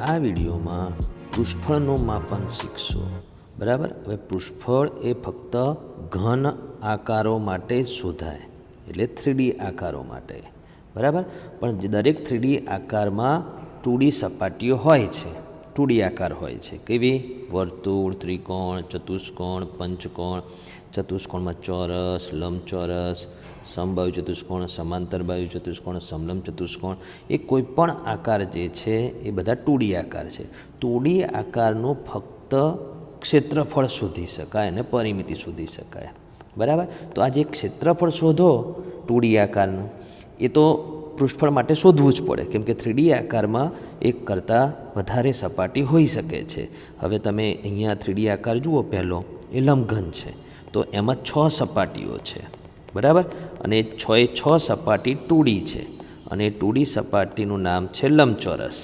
આ વિડીયોમાં પૃષ્ઠફળનું માપન શીખશો. બરાબર. હવે પૃષ્ઠફળ એ ફક્ત ઘન આકારો માટે જ શોધાય, એટલે 3D આકારો માટે. બરાબર. પણ દરેક 3D આકારમાં 2D સપાટીઓ હોય છે, 2D આકાર હોય છે. કેવી? વર્તુળ, ત્રિકોણ, ચતુષ્કોણ, પંચકોણ, ચતુષ્કોણમાં ચોરસ, લંબચોરસ, સમબાહુ ચતુષ્કોણ, સમાંતર બાહુ ચતુષ્કોણ, સમલંબ ચતુષ્કોણ. એ કોઈ પણ આકાર જે છે એ બધા 2D આકાર છે. 2D આકારનું ફક્ત ક્ષેત્રફળ શોધી શકાય અને પરિમિતિ શોધી શકાય. બરાબર. તો આ જે ક્ષેત્રફળ શોધો 2D આકારનું, એ તો પૃષ્ઠફળ માટે શોધવું જ પડે, કેમ કે 3D આકારમાં એક કરતાં વધારે સપાટી હોઈ શકે છે. હવે તમે અહીંયા 3D આકાર જુઓ, પહેલો એ લંબઘન છે, તો એમાં 6 સપાટીઓ છે. બરાબર. અને 6 સપાટી 2D છે, અને 2D સપાટીનું નામ છે લંબચોરસ.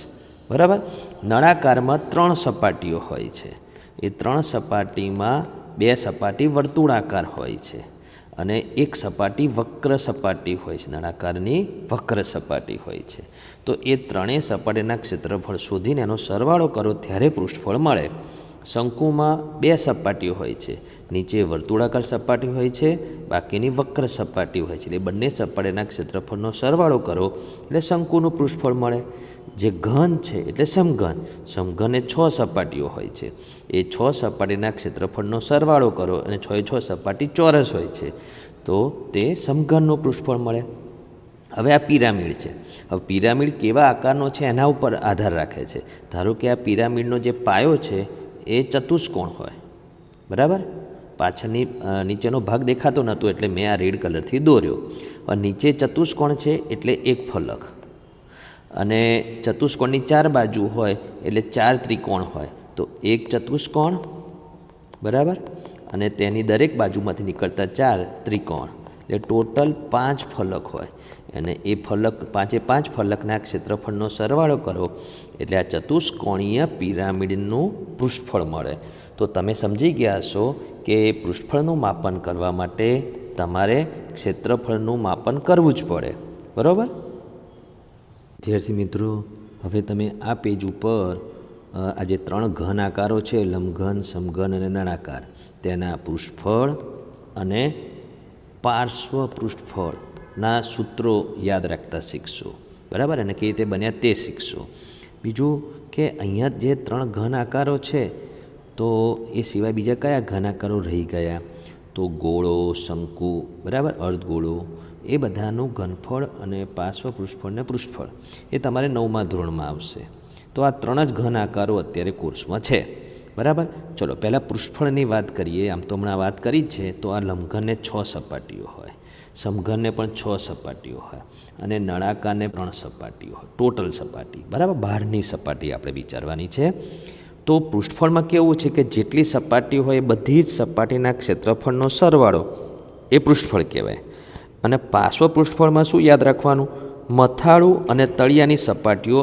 બરાબર. નળાકારમાં 3 સપાટીઓ હોય છે. એ 3 સપાટીમાં 2 સપાટી વર્તુળાકાર હોય છે અને 1 સપાટી વક્ર સપાટી હોય છે, નળાકારની વક્ર સપાટી હોય છે. તો એ ત્રણેય સપાટીના ક્ષેત્રફળ શોધીને એનો સરવાળો કરો ત્યારે પૃષ્ઠફળ મળે. શંકુમાં 2 સપાટીઓ હોય છે, નીચે વર્તુળાકાર સપાટી હોય છે, બાકીની વક્ર સપાટી હોય છે. એટલે બંને સપાટીના ક્ષેત્રફળનો સરવાળો કરો એટલે શંકુનું પૃષ્ઠફળ મળે. જે ઘન છે એટલે સમઘન, સમઘન એ 6 સપાટીઓ હોય છે. એ 6 સપાટીના ક્ષેત્રફળનો સરવાળો કરો અને 6 સપાટી ચોરસ હોય છે, તો તે સમઘનનું પૃષ્ઠફળ મળે. હવે આ પિરામિડ છે. હવે પિરામિડ કેવા આકારનો છે એના ઉપર આધાર રાખે છે. ધારો કે આ પિરામિડનો જે પાયો છે એ ચતુષ્કોણ હોય. બરાબર. પાછળની નીચેનો ભાગ દેખાતો નહોતો એટલે મેં આ રેડ કલરથી દોર્યો. નીચે ચતુષ્કોણ છે એટલે એક ફલક, અને ચતુષ્કોણની 4 બાજુ હોય એટલે 4 ત્રિકોણ હોય, તો એક ચતુષ્કોણ. બરાબર. અને તેની દરેક બાજુમાંથી નીકળતા 4 ત્રિકોણ, એટલે ટોટલ 5 ફલક હોય. અને એ ફલક 5 ફલકના ક્ષેત્રફળનો સરવાળો કરો એટલે આ ચતુષ્કોણીય પિરામિડનું પૃષ્ઠફળ મળે. તો તમે સમજી ગયા હશો કે પૃષ્ઠફળનું માપન કરવા માટે તમારે ક્ષેત્રફળનું માપન કરવું જ પડે. બરાબર. વિદ્યાર્થી મિત્રો, હવે તમે આ પેજ ઉપર આ જે 3 ઘન આકારો છે, લંબઘન, સમઘન અને નળાકાર, તેના પૃષ્ઠફળ અને પાર્શ્વ પૃષ્ઠફળના સૂત્રો યાદ રાખતા શીખશો. બરાબર. અને કેવી રીતે બન્યા તે શીખશો. બીજું કે અહીંયા જે 3 ઘન આકારો છે, તો એ સિવાય બીજા કયા ઘન આકારો રહી ગયા? તો ગોળો, શંકુ, બરાબર, અર્ધગોળો, એ બધાનું ઘનફળ અને પાર્શ્વ પૃષ્ઠફળ ને પૃષ્ઠફળ એ તમારે 9મા ધોરણમાં આવશે. તો આ 3 જ ઘન આકારો અત્યારે કોર્સમાં છે. બરાબર. ચલો પહેલાં પૃષ્ઠફળની વાત કરીએ. આમ તો હમણાં વાત કરી જ છે. તો આ લંબઘનને 6 સપાટીઓ હોય, સમઘનને પણ 6 સપાટીઓ હોય, અને નળાકારને 3 સપાટીઓ હોય, ટોટલ સપાટી. બરાબર. બહારની સપાટી આપણે વિચારવાની છે. તો પૃષ્ઠફળમાં કેવું છે કે જેટલી સપાટી હોય એ બધી જ સપાટીના ક્ષેત્રફળનો સરવાળો એ પૃષ્ઠફળ કહેવાય. અને પાર્શ્વ પૃષ્ઠફળમાં શું યાદ રાખવાનું? મથાળું અને તળિયાની સપાટીઓ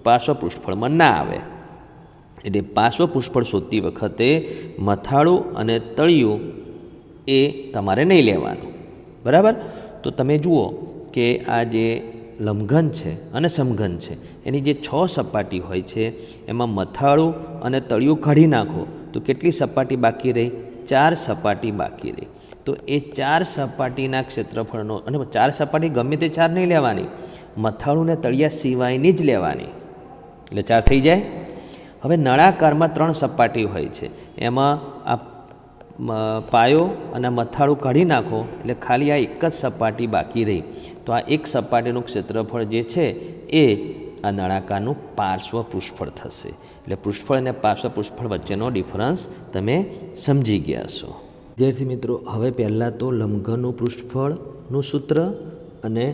પાર્શ્વ પૃષ્ઠફળમાં ના આવે. એટલે પાર્શ્વ પૃષ્ઠફળ શોધતી વખતે મથાળું અને તળિયું એ તમારે નહીં લેવાનું. બરાબર. તો તમે જુઓ કે આ જે લંબઘન છે અને સમઘન છે, એની જે 6 સપાટી હોય છે, એમાં મથાળું અને તળિયું કાઢી નાખો તો કેટલી સપાટી બાકી રહી? 4 સપાટી બાકી રહી. તો એ 4 સપાટીના ક્ષેત્રફળનો, અને 4 સપાટી ગમે તે 4 નહીં લેવાની, મથાળું ને તળિયા સિવાયની જ લેવાની, એટલે 4 થઈ જાય. હવે નળાકારમાં 3 સપાટી હોય છે, એમાં આ પાયો અને મથાળું કાઢી નાખો એટલે ખાલી આ એક જ સપાટી બાકી રહી. તો આ એક સપાટીનું ક્ષેત્રફળ જે છે એ આ નળાકારનું પાર્શ્વ પૃષ્ઠફળ થશે. એટલે પૃષ્ઠફળ અને પાર્શ્વ પૃષ્ઠફળ વચ્ચેનો ડિફરન્સ તમે સમજી ગયા છો. વિદ્યાર્થી મિત્રો, હવે પહેલાં તો લંબઘનનું પૃષ્ઠફળનું સૂત્ર અને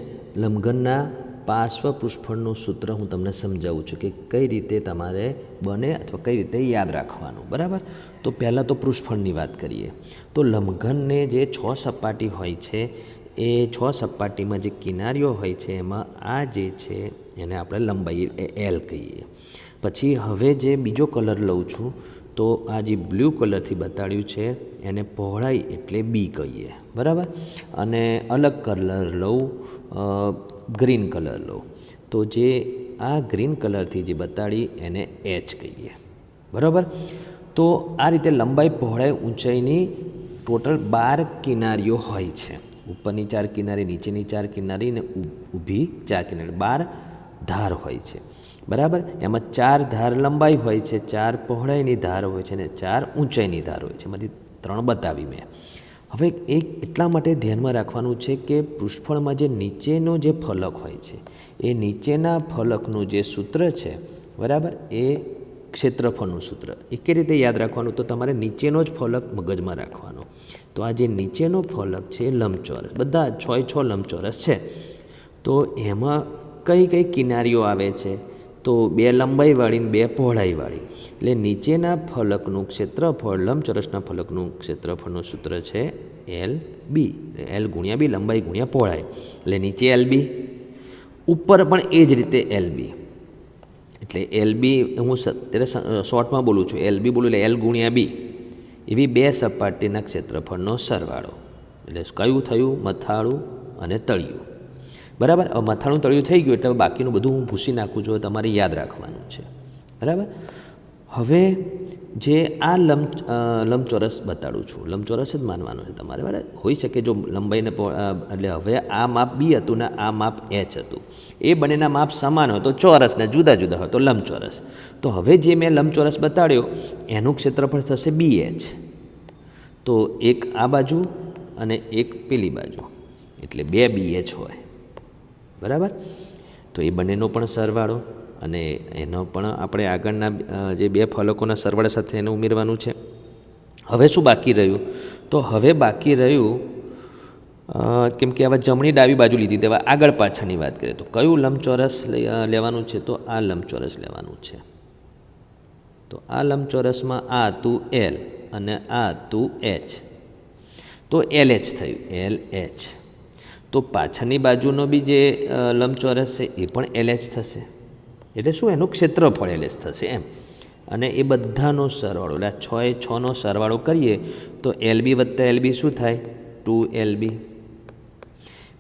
લંબઘનના પાર્શ્વ પૃષ્ઠફળનું સૂત્ર હું તમને સમજાવું છું કે કઈ રીતે તમારે બને અથવા કઈ રીતે યાદ રાખવાનું. બરાબર. તો પહેલાં તો પૃષ્ઠફળની વાત કરીએ. તો લંબઘનને જે 6 સપાટી હોય છે, એ 6 સપાટીમાં જે કિનારીઓ હોય છે એમાં આ જે છે એને આપણે લંબાઈ L કહીએ. પછી હવે જે બીજો કલર લઉં છું, તો આ જે બ્લુ કલરથી બતાડ્યું છે એને પહોળાઈ એટલે B કહીએ. બરાબર. અને અલગ કલર લઉં, ગ્રીન કલર લઉં, તો જે આ ગ્રીન કલરથી જે બતાડી એને એચ કહીએ, બરાબર. તો આ રીતે લંબાઈ પહોળાઈ ઊંચાઈની ટોટલ 12 કિનારીઓ હોય છે. ઉપરની 4 કિનારી, નીચેની 4 કિનારી ને ઊભી 4 કિનારી, 12 ધાર હોય છે, બરાબર. એમાં 4 ધાર લંબાઈ હોય છે, 4 પહોળાઈની ધાર હોય છે અને 4 ઊંચાઈની ધાર હોય છે. એમાંથી 3 બતાવી મેં. હવે એક એટલા માટે ધ્યાનમાં રાખવાનું છે કે પૃષ્ઠફળમાં જે નીચેનો જે ફલક હોય છે એ નીચેના ફલકનું જે સૂત્ર છે, બરાબર, એ ક્ષેત્રફળનું સૂત્ર. એ કઈ રીતે યાદ રાખવાનું? તો તમારે નીચેનો જ ફલક મગજમાં રાખવાનો. તો આ જે નીચેનો ફલક છે એ લંબચોરસ, બધા 6 લંબચોરસ છે. તો એમાં કઈ કઈ કિનારીઓ આવે છે? તો 2 લંબાઈવાળી ને 2 પહોળાઈવાળી. એટલે નીચેના ફલકનું ક્ષેત્રફળ, લંબચોરસના ફલકનું ક્ષેત્રફળનું સૂત્ર છે LB. L ગુણ્યા B, લંબાઈ ગુણ્યા પહોળાઈ. એટલે નીચે LB, ઉપર પણ એ જ રીતે LB. એટલે LB હું અત્યારે શોર્ટમાં બોલું છું, LB બોલું એટલે L ગુણ્યા B. એવી 2 સપાટીના ક્ષેત્રફળનો સરવાળો. એટલે કયું થયું? મથાળું અને તળિયું, બરાબર. હવે મથાળું તળિયું થઈ ગયું એટલે બાકીનું બધું હું ભૂસી નાખું છું, તમારે યાદ રાખવાનું છે, બરાબર. હવે જે આ લંબચોરસ બતાડું છું, લંબચોરસ જ માનવાનું છે તમારે, બરાબર. હોઈ શકે જો લંબાઈને એટલે હવે આ માપ B હતું ને આ માપ H હતું, એ બંનેના માપ સમાન હોય તો ચોરસ ને જુદા જુદા હોય તો લંબચોરસ. તો હવે જે મેં લંબચોરસ બતાડ્યો એનું ક્ષેત્રફળ થશે BH. તો એક આ બાજુ અને એક પેલી બાજુ, એટલે 2 BH હોય, બરાબર. તો એ બંનેનો પણ સરવાળો અને એનો પણ આપણે આગળના જે 2 ફલકોના સરવાળા સાથે એને ઉમેરવાનું છે. હવે શું બાકી રહ્યું? તો હવે બાકી રહ્યું, કેમ કે હવે જમણી ડાબી બાજુ લીધી, તેવા આગળ પાછળની વાત કરીએ તો કયું લંબચોરસ લેવાનું છે? તો આ લંબચોરસ લેવાનું છે. તો આ લંબચોરસમાં આ હતું L અને આ હતું H. તો LH થયું, LH. તો પાછળની બાજુનો બી જે લંબચોરસ છે એ પણ LH થશે. એટલે શું? એનું ક્ષેત્રફળ LH થશે એમ. અને એ બધાનો સરવાળો, એટલે 6 એ 6નો સરવાળો કરીએ તો LB વત્તા LB શું થાય? 2LB.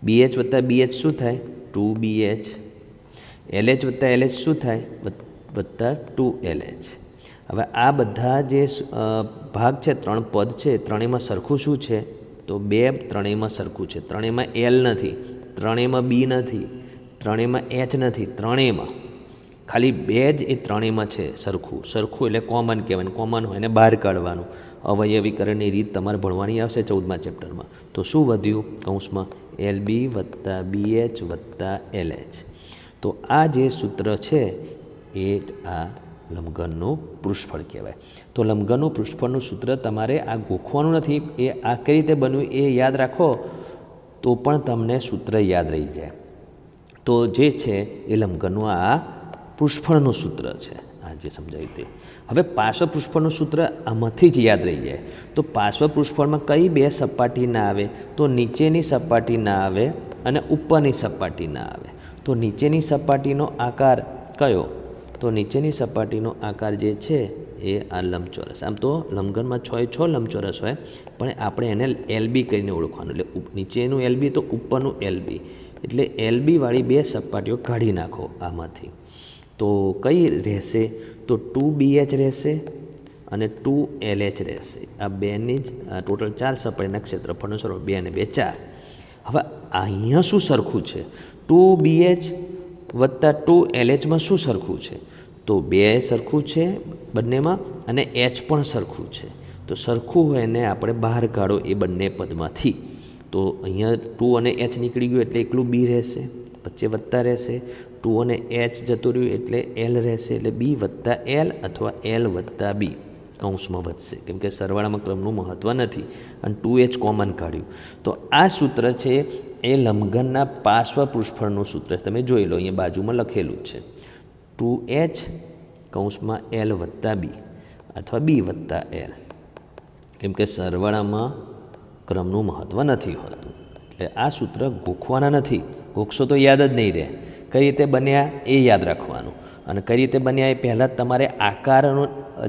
BH વત્તા BH શું થાય? 2BH. LH વત્તા LH શું થાય? વત્તા 2LH. હવે આ બધા જે ભાગ છે, 3 પદ છે, ત્રણેયમાં સરખું શું છે? તો 2 ત્રણેયમાં સરખું છે. ત્રણેયમાં L નથી, ત્રણેયમાં B નથી, ત્રણેયમાં H નથી, ત્રણેયમાં ખાલી 2 જ એ ત્રણેયમાં છે સરખું. સરખું એટલે કોમન કહેવાય. કોમન હોય એને બહાર કાઢવાનું. અવયવીકરણની રીત તમારે ભણવાની આવશે 14મા ચેપ્ટરમાં. તો શું વધ્યું? કૌંસમાં LB વત્તા BH વત્તા LH. તો આ જે સૂત્ર છે એ આ લંબઘનનું પૃષ્ઠફળ કહેવાય. તો લંબઘનનું પૃષ્ઠફળનું સૂત્ર તમારે આ ગોખવાનું નથી, એ આ કઈ રીતે બન્યું એ યાદ રાખો તો પણ તમને સૂત્ર યાદ રહી જાય. તો જે છે એ લંબઘનનું આ પૃષ્ઠફળનું સૂત્ર છે, આ જે સમજાવ્યું તે. હવે પાર્શ્વ પૃષ્ઠફળનું સૂત્ર આમાંથી જ યાદ રહી જાય. તો પાર્શ્વ પૃષ્ઠફળમાં કઈ 2 સપાટી ના આવે? તો નીચેની સપાટી ના આવે અને ઉપરની સપાટી ના આવે. તો નીચેની સપાટીનો આકાર કયો? તો નીચેની સપાટીનો આકાર જે છે એ આ લંબચોરસ. આમ તો લંબઘનમાં 6 એ 6 લંબચોરસ હોય, પણ આપણે એને LB કરીને ઓળખવાનું. એટલે નીચેનું LB તો ઉપરનું LB. એટલે LB વાળી 2 સપાટીઓ કાઢી નાખો આમાંથી. તો કઈ રહેશે? તો 2BH રહેશે અને 2LH રહેશે. આ બેની જ ટોટલ 4 સપાટીના ક્ષેત્રફળનો સરવાળો, 2 અને 2 4. હવે અહીંયા શું સરખું છે? 2BH વત્તા 2LHમાં શું સરખું છે? તો 2 સરખું છે બંનેમાં અને H પણ સરખું છે. તો સરખું હોય એને આપણે બહાર કાઢો એ બંને પદમાંથી. તો અહીંયા 2 અને H નીકળી ગયું એટલે એકલું B રહેશે, વચ્ચે વત્તા રહેશે. 2 અને H જતું રહ્યું એટલે L રહેશે. એટલે B વત્તા L અથવા L વત્તા B કૌંસમાં વધશે, કેમ કે સરવાળામાં ક્રમનું મહત્ત્વ નથી અને 2H કોમન કાઢ્યું. તો આ સૂત્ર છે એ લંબઘનના પાર્શ્વ પૃષ્ઠફળનું સૂત્ર છે. તમે જોઈ લો, અહીંયા બાજુમાં લખેલું જ છે. 2H કૌંસમાં L વત્તા B અથવા B વત્તા L, કેમ કે સરવાળામાં ક્રમનું મહત્ત્વ નથી હોતું. એટલે આ સૂત્ર ગોખવાના નથી. ગોખશો તો યાદ જ નહીં રહે. કઈ રીતે બન્યા એ યાદ રાખવાનું. અને કઈ રીતે બન્યા એ પહેલાં તમારે આકારનો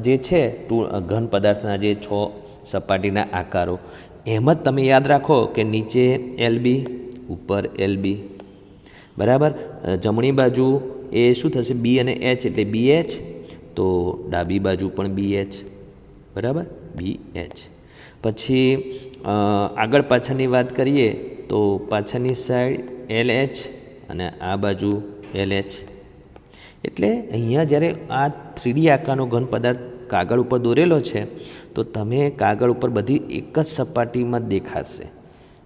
જે છે ઘન પદાર્થના જે 6 સપાટીના આકારો, એમ જ તમે યાદ રાખો કે નીચે LB, ઉપર LB, બરાબર. જમણી બાજુ એ શું થશે, બી અને એચ એટલે બી એચ, તો ડાબી બાજુ પણ બી એચ, બરાબર, બી એચ. પછી આગળ પાછળની વાત કરીએ તો પાછળની સાઈડ એલ એચ અને આ બાજુ એલ એચ. એટલે અહીંયા જ્યારે આ 3D આકારનો ઘન પદાર્થ કાગળ ઉપર દોરેલો છે તો તમે કાગળ ઉપર બધી એક જ સપાટીમાં જ દેખાશે,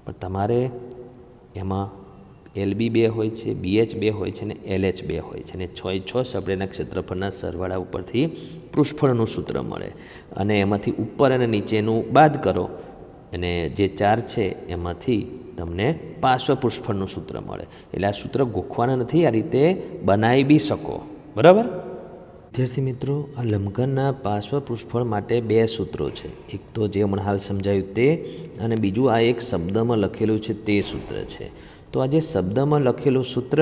પણ તમારે એમાં LB 2 હોય છે, BH 2 હોય છે અને LH 2 હોય છે, અને 6 સપાટીના ક્ષેત્રફળના સરવાળા ઉપરથી પૃષ્ઠફળનું સૂત્ર મળે, અને એમાંથી ઉપર અને નીચેનું બાદ કરો અને જે 4 છે એમાંથી તમને પાર્શ્વ પૃષ્ઠફળનું સૂત્ર મળે. એટલે આ સૂત્ર ગોખવાના નથી, આ રીતે બનાવી બી શકો, બરાબર. વિદ્યાર્થી મિત્રો, આ લંબઘનના પાર્શ્વ પૃષ્ઠફળ માટે 2 સૂત્રો છે. એક તો જે હમણાં હાલ સમજાયું તે, અને બીજું આ એક શબ્દમાં લખેલું છે તે સૂત્ર છે. તો આ જે શબ્દમાં લખેલું સૂત્ર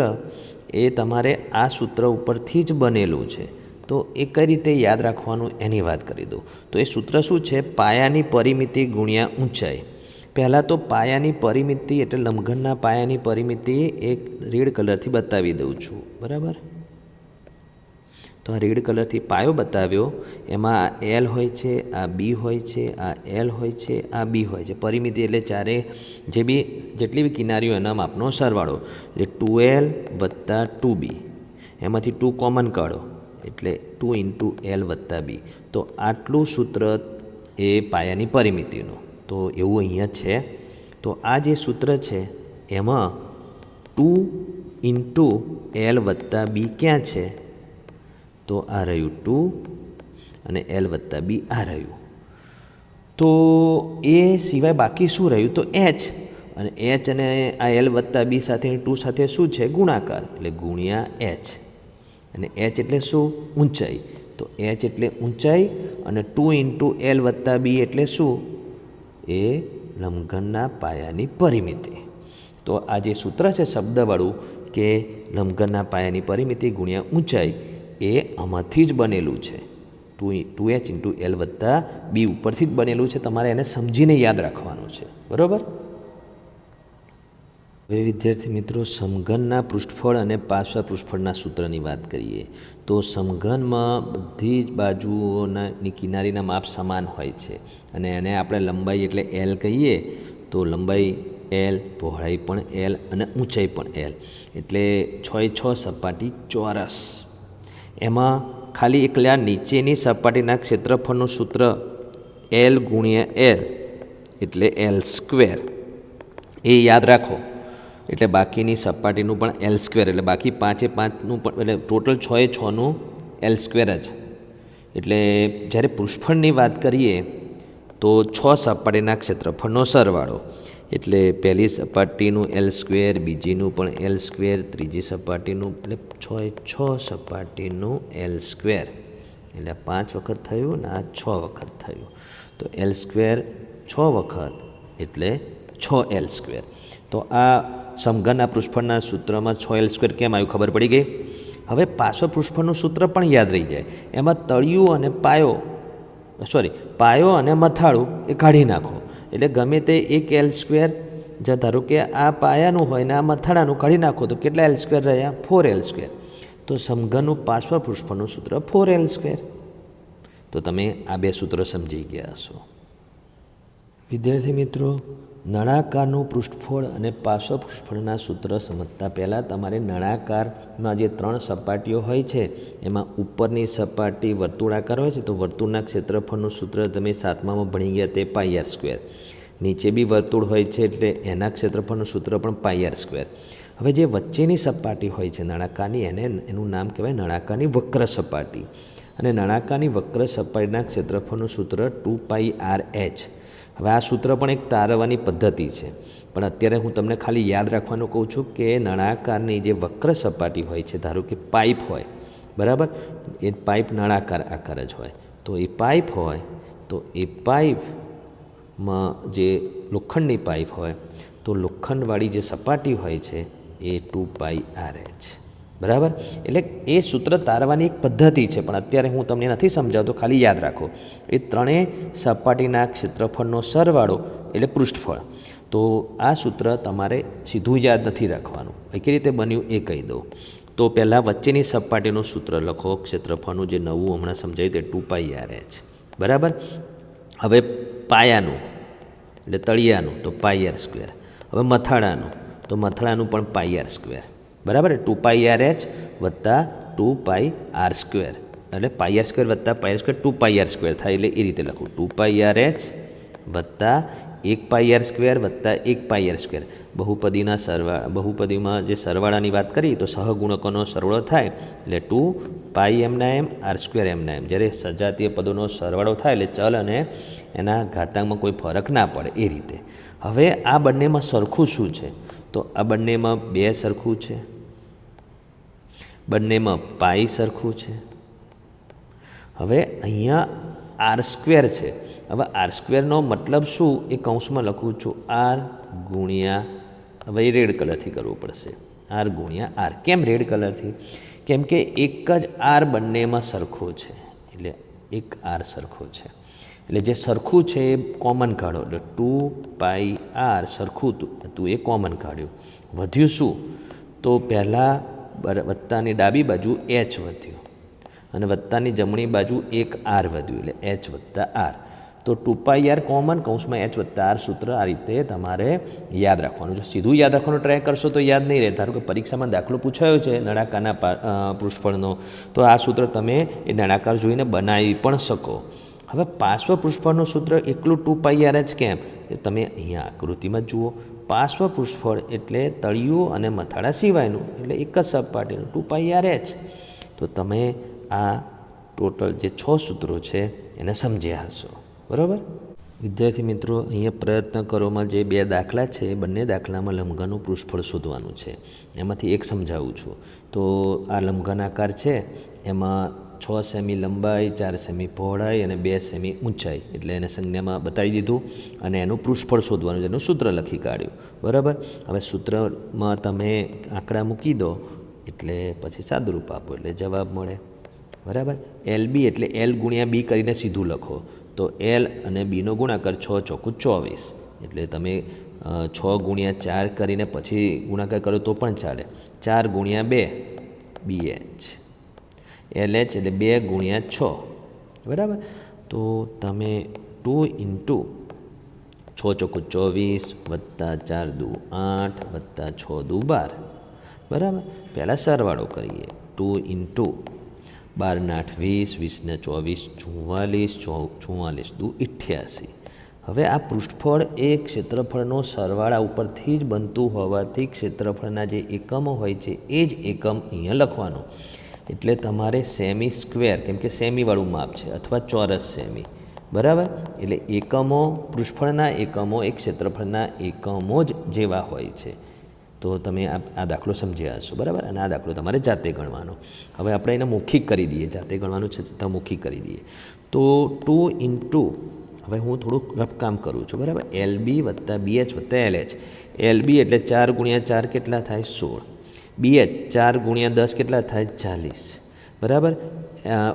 એ તમારે આ સૂત્ર ઉપરથી જ બનેલું છે. તો એ કઈ રીતે યાદ રાખવાનું એની વાત કરી દઉં. તો એ સૂત્ર શું છે, પાયાની પરિમિતિ ગુણ્યા ઊંચાઈ. પહેલાં તો પાયાની પરિમિતિ એટલે લંબઘનના પાયાની પરિમિતિ એક રેડ કલરથી બતાવી દઉં છું, બરાબર. તો આ રેડ કલરથી પાયો બતાવ્યો, એમાં આ એલ હોય છે, આ બી હોય છે, આ એલ હોય છે, આ બી હોય છે. પરિમિતિ એટલે ચારે જેટલી બી કિનારીઓ એના માપનો સરવાળો, એટલે 2L વત્તા 2B, એમાંથી 2 કોમન કાઢો એટલે 2 × L વત્તા B. તો આટલું સૂત્ર એ પાયાની પરિમિતિનું. તો એવું અહીંયા છે. તો આ જે સૂત્ર છે એમાં 2 × L વત્તા B ક્યાં છે, તો આ રહ્યું 2 અને L વત્તા B આ રહ્યું. તો એ સિવાય બાકી શું રહ્યું, તો H, અને H અને આ L વત્તા B સાથે 2 સાથે શું છે, ગુણાકાર, એટલે ગુણ્યા H. અને H એટલે શું, ઊંચાઈ. તો H એટલે ઊંચાઈ, અને 2 × L વત્તા B એટલે શું, એ લંબઘનના પાયાની પરિમિતિ. તો આ જે સૂત્ર છે શબ્દવાળું કે લંબઘનના પાયાની પરિમિતિ ગુણ્યા ઊંચાઈ, એ આમાંથી જ બનેલું છે. 2H × L વત્તા B ઉપરથી જ બનેલું છે. તમારે એને સમજીને યાદ રાખવાનું છે, બરાબર. હવે વિદ્યાર્થી મિત્રો, સમઘનના પૃષ્ઠફળ અને પાર્શ્વ પૃષ્ઠફળના સૂત્રની વાત કરીએ. તો સમઘનમાં બધી જ બાજુઓની કિનારીના માપ સમાન હોય છે, અને એને આપણે લંબાઈ એટલે L કહીએ. તો લંબાઈ L, પહોળાઈ પણ L અને ઊંચાઈ પણ L, એટલે 6 સપાટી ચોરસ. એમાં ખાલી એકલા નીચેની સપાટીના ક્ષેત્રફળનું સૂત્ર L × L એટલે L², એ યાદ રાખો. એટલે બાકીની સપાટીનું પણ L² એટલે બાકી 5×5નું પણ, એટલે ટોટલ 6×6નું L² જ. એટલે જ્યારે પૃષ્ઠફળની વાત કરીએ તો 6 સપાટીના ક્ષેત્રફળનો સરવાળો, એટલે પહેલી સપાટીનું L², બીજીનું પણ L², ત્રીજી સપાટીનું, એટલે 6 સપાટીનું L², એટલે 5 વખત થયું ને આ 6 વખત થયું. તો L² 6 વખત એટલે 6L². તો આ સમઘનના પૃષ્ઠફળના સૂત્રમાં 6L² કેમ આવ્યું ખબર પડી ગઈ. હવે પાર્શ્વ પૃષ્ઠફળનું સૂત્ર પણ યાદ રહી જાય. એમાં તળિયું અને પાયો અને મથાળું એ કાઢી નાખો, એટલે ગમે તે એક L², જ્યાં ધારો કે આ પાયાનું હોય ને આ મથાળાનું કાઢી નાખો તો કેટલા L² રહ્યા, 4L². તો સમઘનનું પાર્શ્વ પૃષ્ઠફળનું સૂત્ર 4L². તો તમે આ 2 સૂત્રો સમજી ગયા હશો. વિદ્યાર્થી મિત્રો, નળાકારનું પૃષ્ઠફળ અને પાર્શ્વ પૃષ્ઠફળના સૂત્ર સમજતા પહેલાં તમારે નળાકારમાં જે 3 સપાટીઓ હોય છે એમાં ઉપરની સપાટી વર્તુળાકાર હોય છે, તો વર્તુળના ક્ષેત્રફળનું સૂત્ર તમે 7મામાં ભણી ગયા તે πr². નીચે બી વર્તુળ હોય છે એટલે એના ક્ષેત્રફળનું સૂત્ર પણ πr². હવે જે વચ્ચેની સપાટી હોય છે નળાકારની, એનું નામ કહેવાય નળાકારની વક્ર સપાટી, અને નળાકારની વક્ર સપાટીના ક્ષેત્રફળનું સૂત્ર 2πrh. હવે આ સૂત્ર પણ એક તારવવાની પદ્ધતિ છે, પણ અત્યારે હું તમને ખાલી યાદ રાખવાનું કહું છું કે નળાકારની જે વક્ર સપાટી હોય છે, ધારો કે પાઇપ હોય, બરાબર, એ પાઇપ નળાકાર આકાર જ હોય. તો એ પાઇપ હોય તો એ પાઇપમાં જે લોખંડની પાઇપ હોય તો લોખંડવાળી જે સપાટી હોય છે એ 2πrh, બરાબર. એટલે એ સૂત્ર તારવાની એક પદ્ધતિ છે, પણ અત્યારે હું તમને નથી સમજાવતો, ખાલી યાદ રાખો. એ 3 સપાટીના ક્ષેત્રફળનો સરવાળો એટલે પૃષ્ઠફળ. તો આ સૂત્ર તમારે સીધું યાદ નથી રાખવાનું, કઈ રીતે બન્યું એ કહી દઉં. તો તો પહેલાં વચ્ચેની સપાટીનું સૂત્ર લખો, ક્ષેત્રફળનું જે નવું હમણાં સમજાયું તે 2πr/h, બરાબર. હવે પાયાનું એટલે તળિયાનું તો πr², હવે મથાળાનું તો મથાળાનું પણ πr², બરાબર. 2πr/h વત્તા 2πr², એટલે πr² વત્તા πr² 2πr² થાય, એટલે એ રીતે લખું 2πr/h વત્તા 1πr² વત્તા 1πr². બહુપદીમાં જે સરવાળાની વાત કરી તો સહગુણકોનો સરવાળો થાય એટલે 2πm/r²m/m. જ્યારે સજાતીય પદોનો સરવાળો થાય એટલે ચલ અને એના ઘાતાંકમાં કોઈ ફરક ના પડે એ રીતે. હવે આ બંનેમાં સરખું શું છે? તો આ બંનેમાં 2 સરખું છે, બંનેમાં પાઈ સરખું છે. હવે અહીંયા r² છે. હવે r²નો મતલબ શું એ કૌંસમાં લખું છું, r ગુણ્યા, હવે એ રેડ કલરથી કરવું પડશે, r ગુણ્યા r. કેમ રેડ કલરથી? કેમ કે એક જ r બંનેમાં સરખો છે, એટલે એક r સરખો છે. એટલે જે સરખું છે એ કોમન કાઢો, એટલે 2πr સરખું હતું એ કોમન કાઢ્યું. વધ્યું શું? તો પહેલાં વત્તાની ડાબી બાજુ h વધ્યું અને વત્તાની જમણી બાજુ એક r વધ્યું, એટલે h વત્તા r. તો 2πr કોમન, કૌંસમાં h વત્તા r સૂત્ર આ રીતે તમારે યાદ રાખવાનું. જો સીધું યાદ રાખવાનો ટ્રાય કરશો તો યાદ નહીં રહે. ધારો કે પરીક્ષામાં દાખલો પૂછાયો છે નળાકારના પૃષ્ઠફળનો, તો આ સૂત્ર તમે એ નળાકાર જોઈને બનાવી પણ શકો. હવે પાર્શ્વ પૃષ્ઠફળનું સૂત્ર એકલું 2πr/h કેમ? એ તમે અહીંયા આકૃતિમાં જુઓ. પાર્શ્વ પૃષ્ઠફળ એટલે તળિયું અને મથાળા સિવાયનું, એટલે એક જ સપાટીનું 2πr/h. તો તમે આ ટોટલ જે 6 સૂત્રો છે એને સમજ્યા હશો, બરાબર. વિદ્યાર્થી મિત્રો, અહીંયા પ્રયત્ન કરોમાં જે 2 દાખલા છે એ બંને દાખલામાં લંબઘનનું પૃષ્ઠફળ શોધવાનું છે. એમાંથી એક સમજાવું છું. તો આ લંબઘન આકાર છે, એમાં 6 સેમી લંબાઈ, 4 સેમી પહોળાઈ અને 2 સેમી ઊંચાઈ, એટલે એને સંજ્ઞામાં બતાવી દીધું અને એનું પૃષ્ઠફળ શોધવાનું, એનું સૂત્ર લખી કાઢ્યું, બરાબર. હવે સૂત્રમાં તમે આંકડા મૂકી દો એટલે પછી સાદુરૂપ આપો એટલે જવાબ મળે, બરાબર. LB એટલે L ગુણ્યા B કરીને સીધું લખો. તો L અને Bનો ગુણાકાર 6 ચોકું 24, એટલે તમે 6 ગુણ્યા 4 કરીને પછી ગુણાકાર કરો તો પણ ચાલે. 4 ગુણ્યા 2 BH, LH એટલે 2 ગુણ્યા 6, બરાબર. તો તમે 2 × 6 ચોકું 24 વત્તા 4 દુ 8 વત્તા 6 દુ 12, બરાબર. પહેલાં સરવાળો કરીએ. 2 × 12 ને 8 20, 20 ને 24 44 દુ 88. હવે આ પૃષ્ઠફળ એ ક્ષેત્રફળનો સરવાળા ઉપરથી જ બનતું હોવાથી ક્ષેત્રફળના જે એકમો હોય છે એ જ એકમ અહીંયા લખવાનો. એટલે તમારે સેમી સ્ક્વેર, કેમ કે સેમીવાળું માપ છે, અથવા ચોરસ સેમી, બરાબર. એટલે એકમો, પૃષ્ઠફળના એકમો એ ક્ષેત્રફળના એકમો જ જેવા હોય છે. તો તમે આ દાખલો સમજ્યા હશો, બરાબર. અને આ દાખલો તમારે જાતે ગણવાનો. હવે આપણે એને મૌખિક કરી દઈએ, જાતે ગણવાનું છે છતાં મૌખિક કરી દઈએ. તો 2 × હવે હું થોડુંક રફકામ કરું છું, બરાબર. LB વત્તા BH વત્તા LH. LB એટલે 4 ગુણ્યા 4 કેટલા થાય? 16. BH 4 ગુણ્યા 10 કેટલા થાય? 40, બરાબર.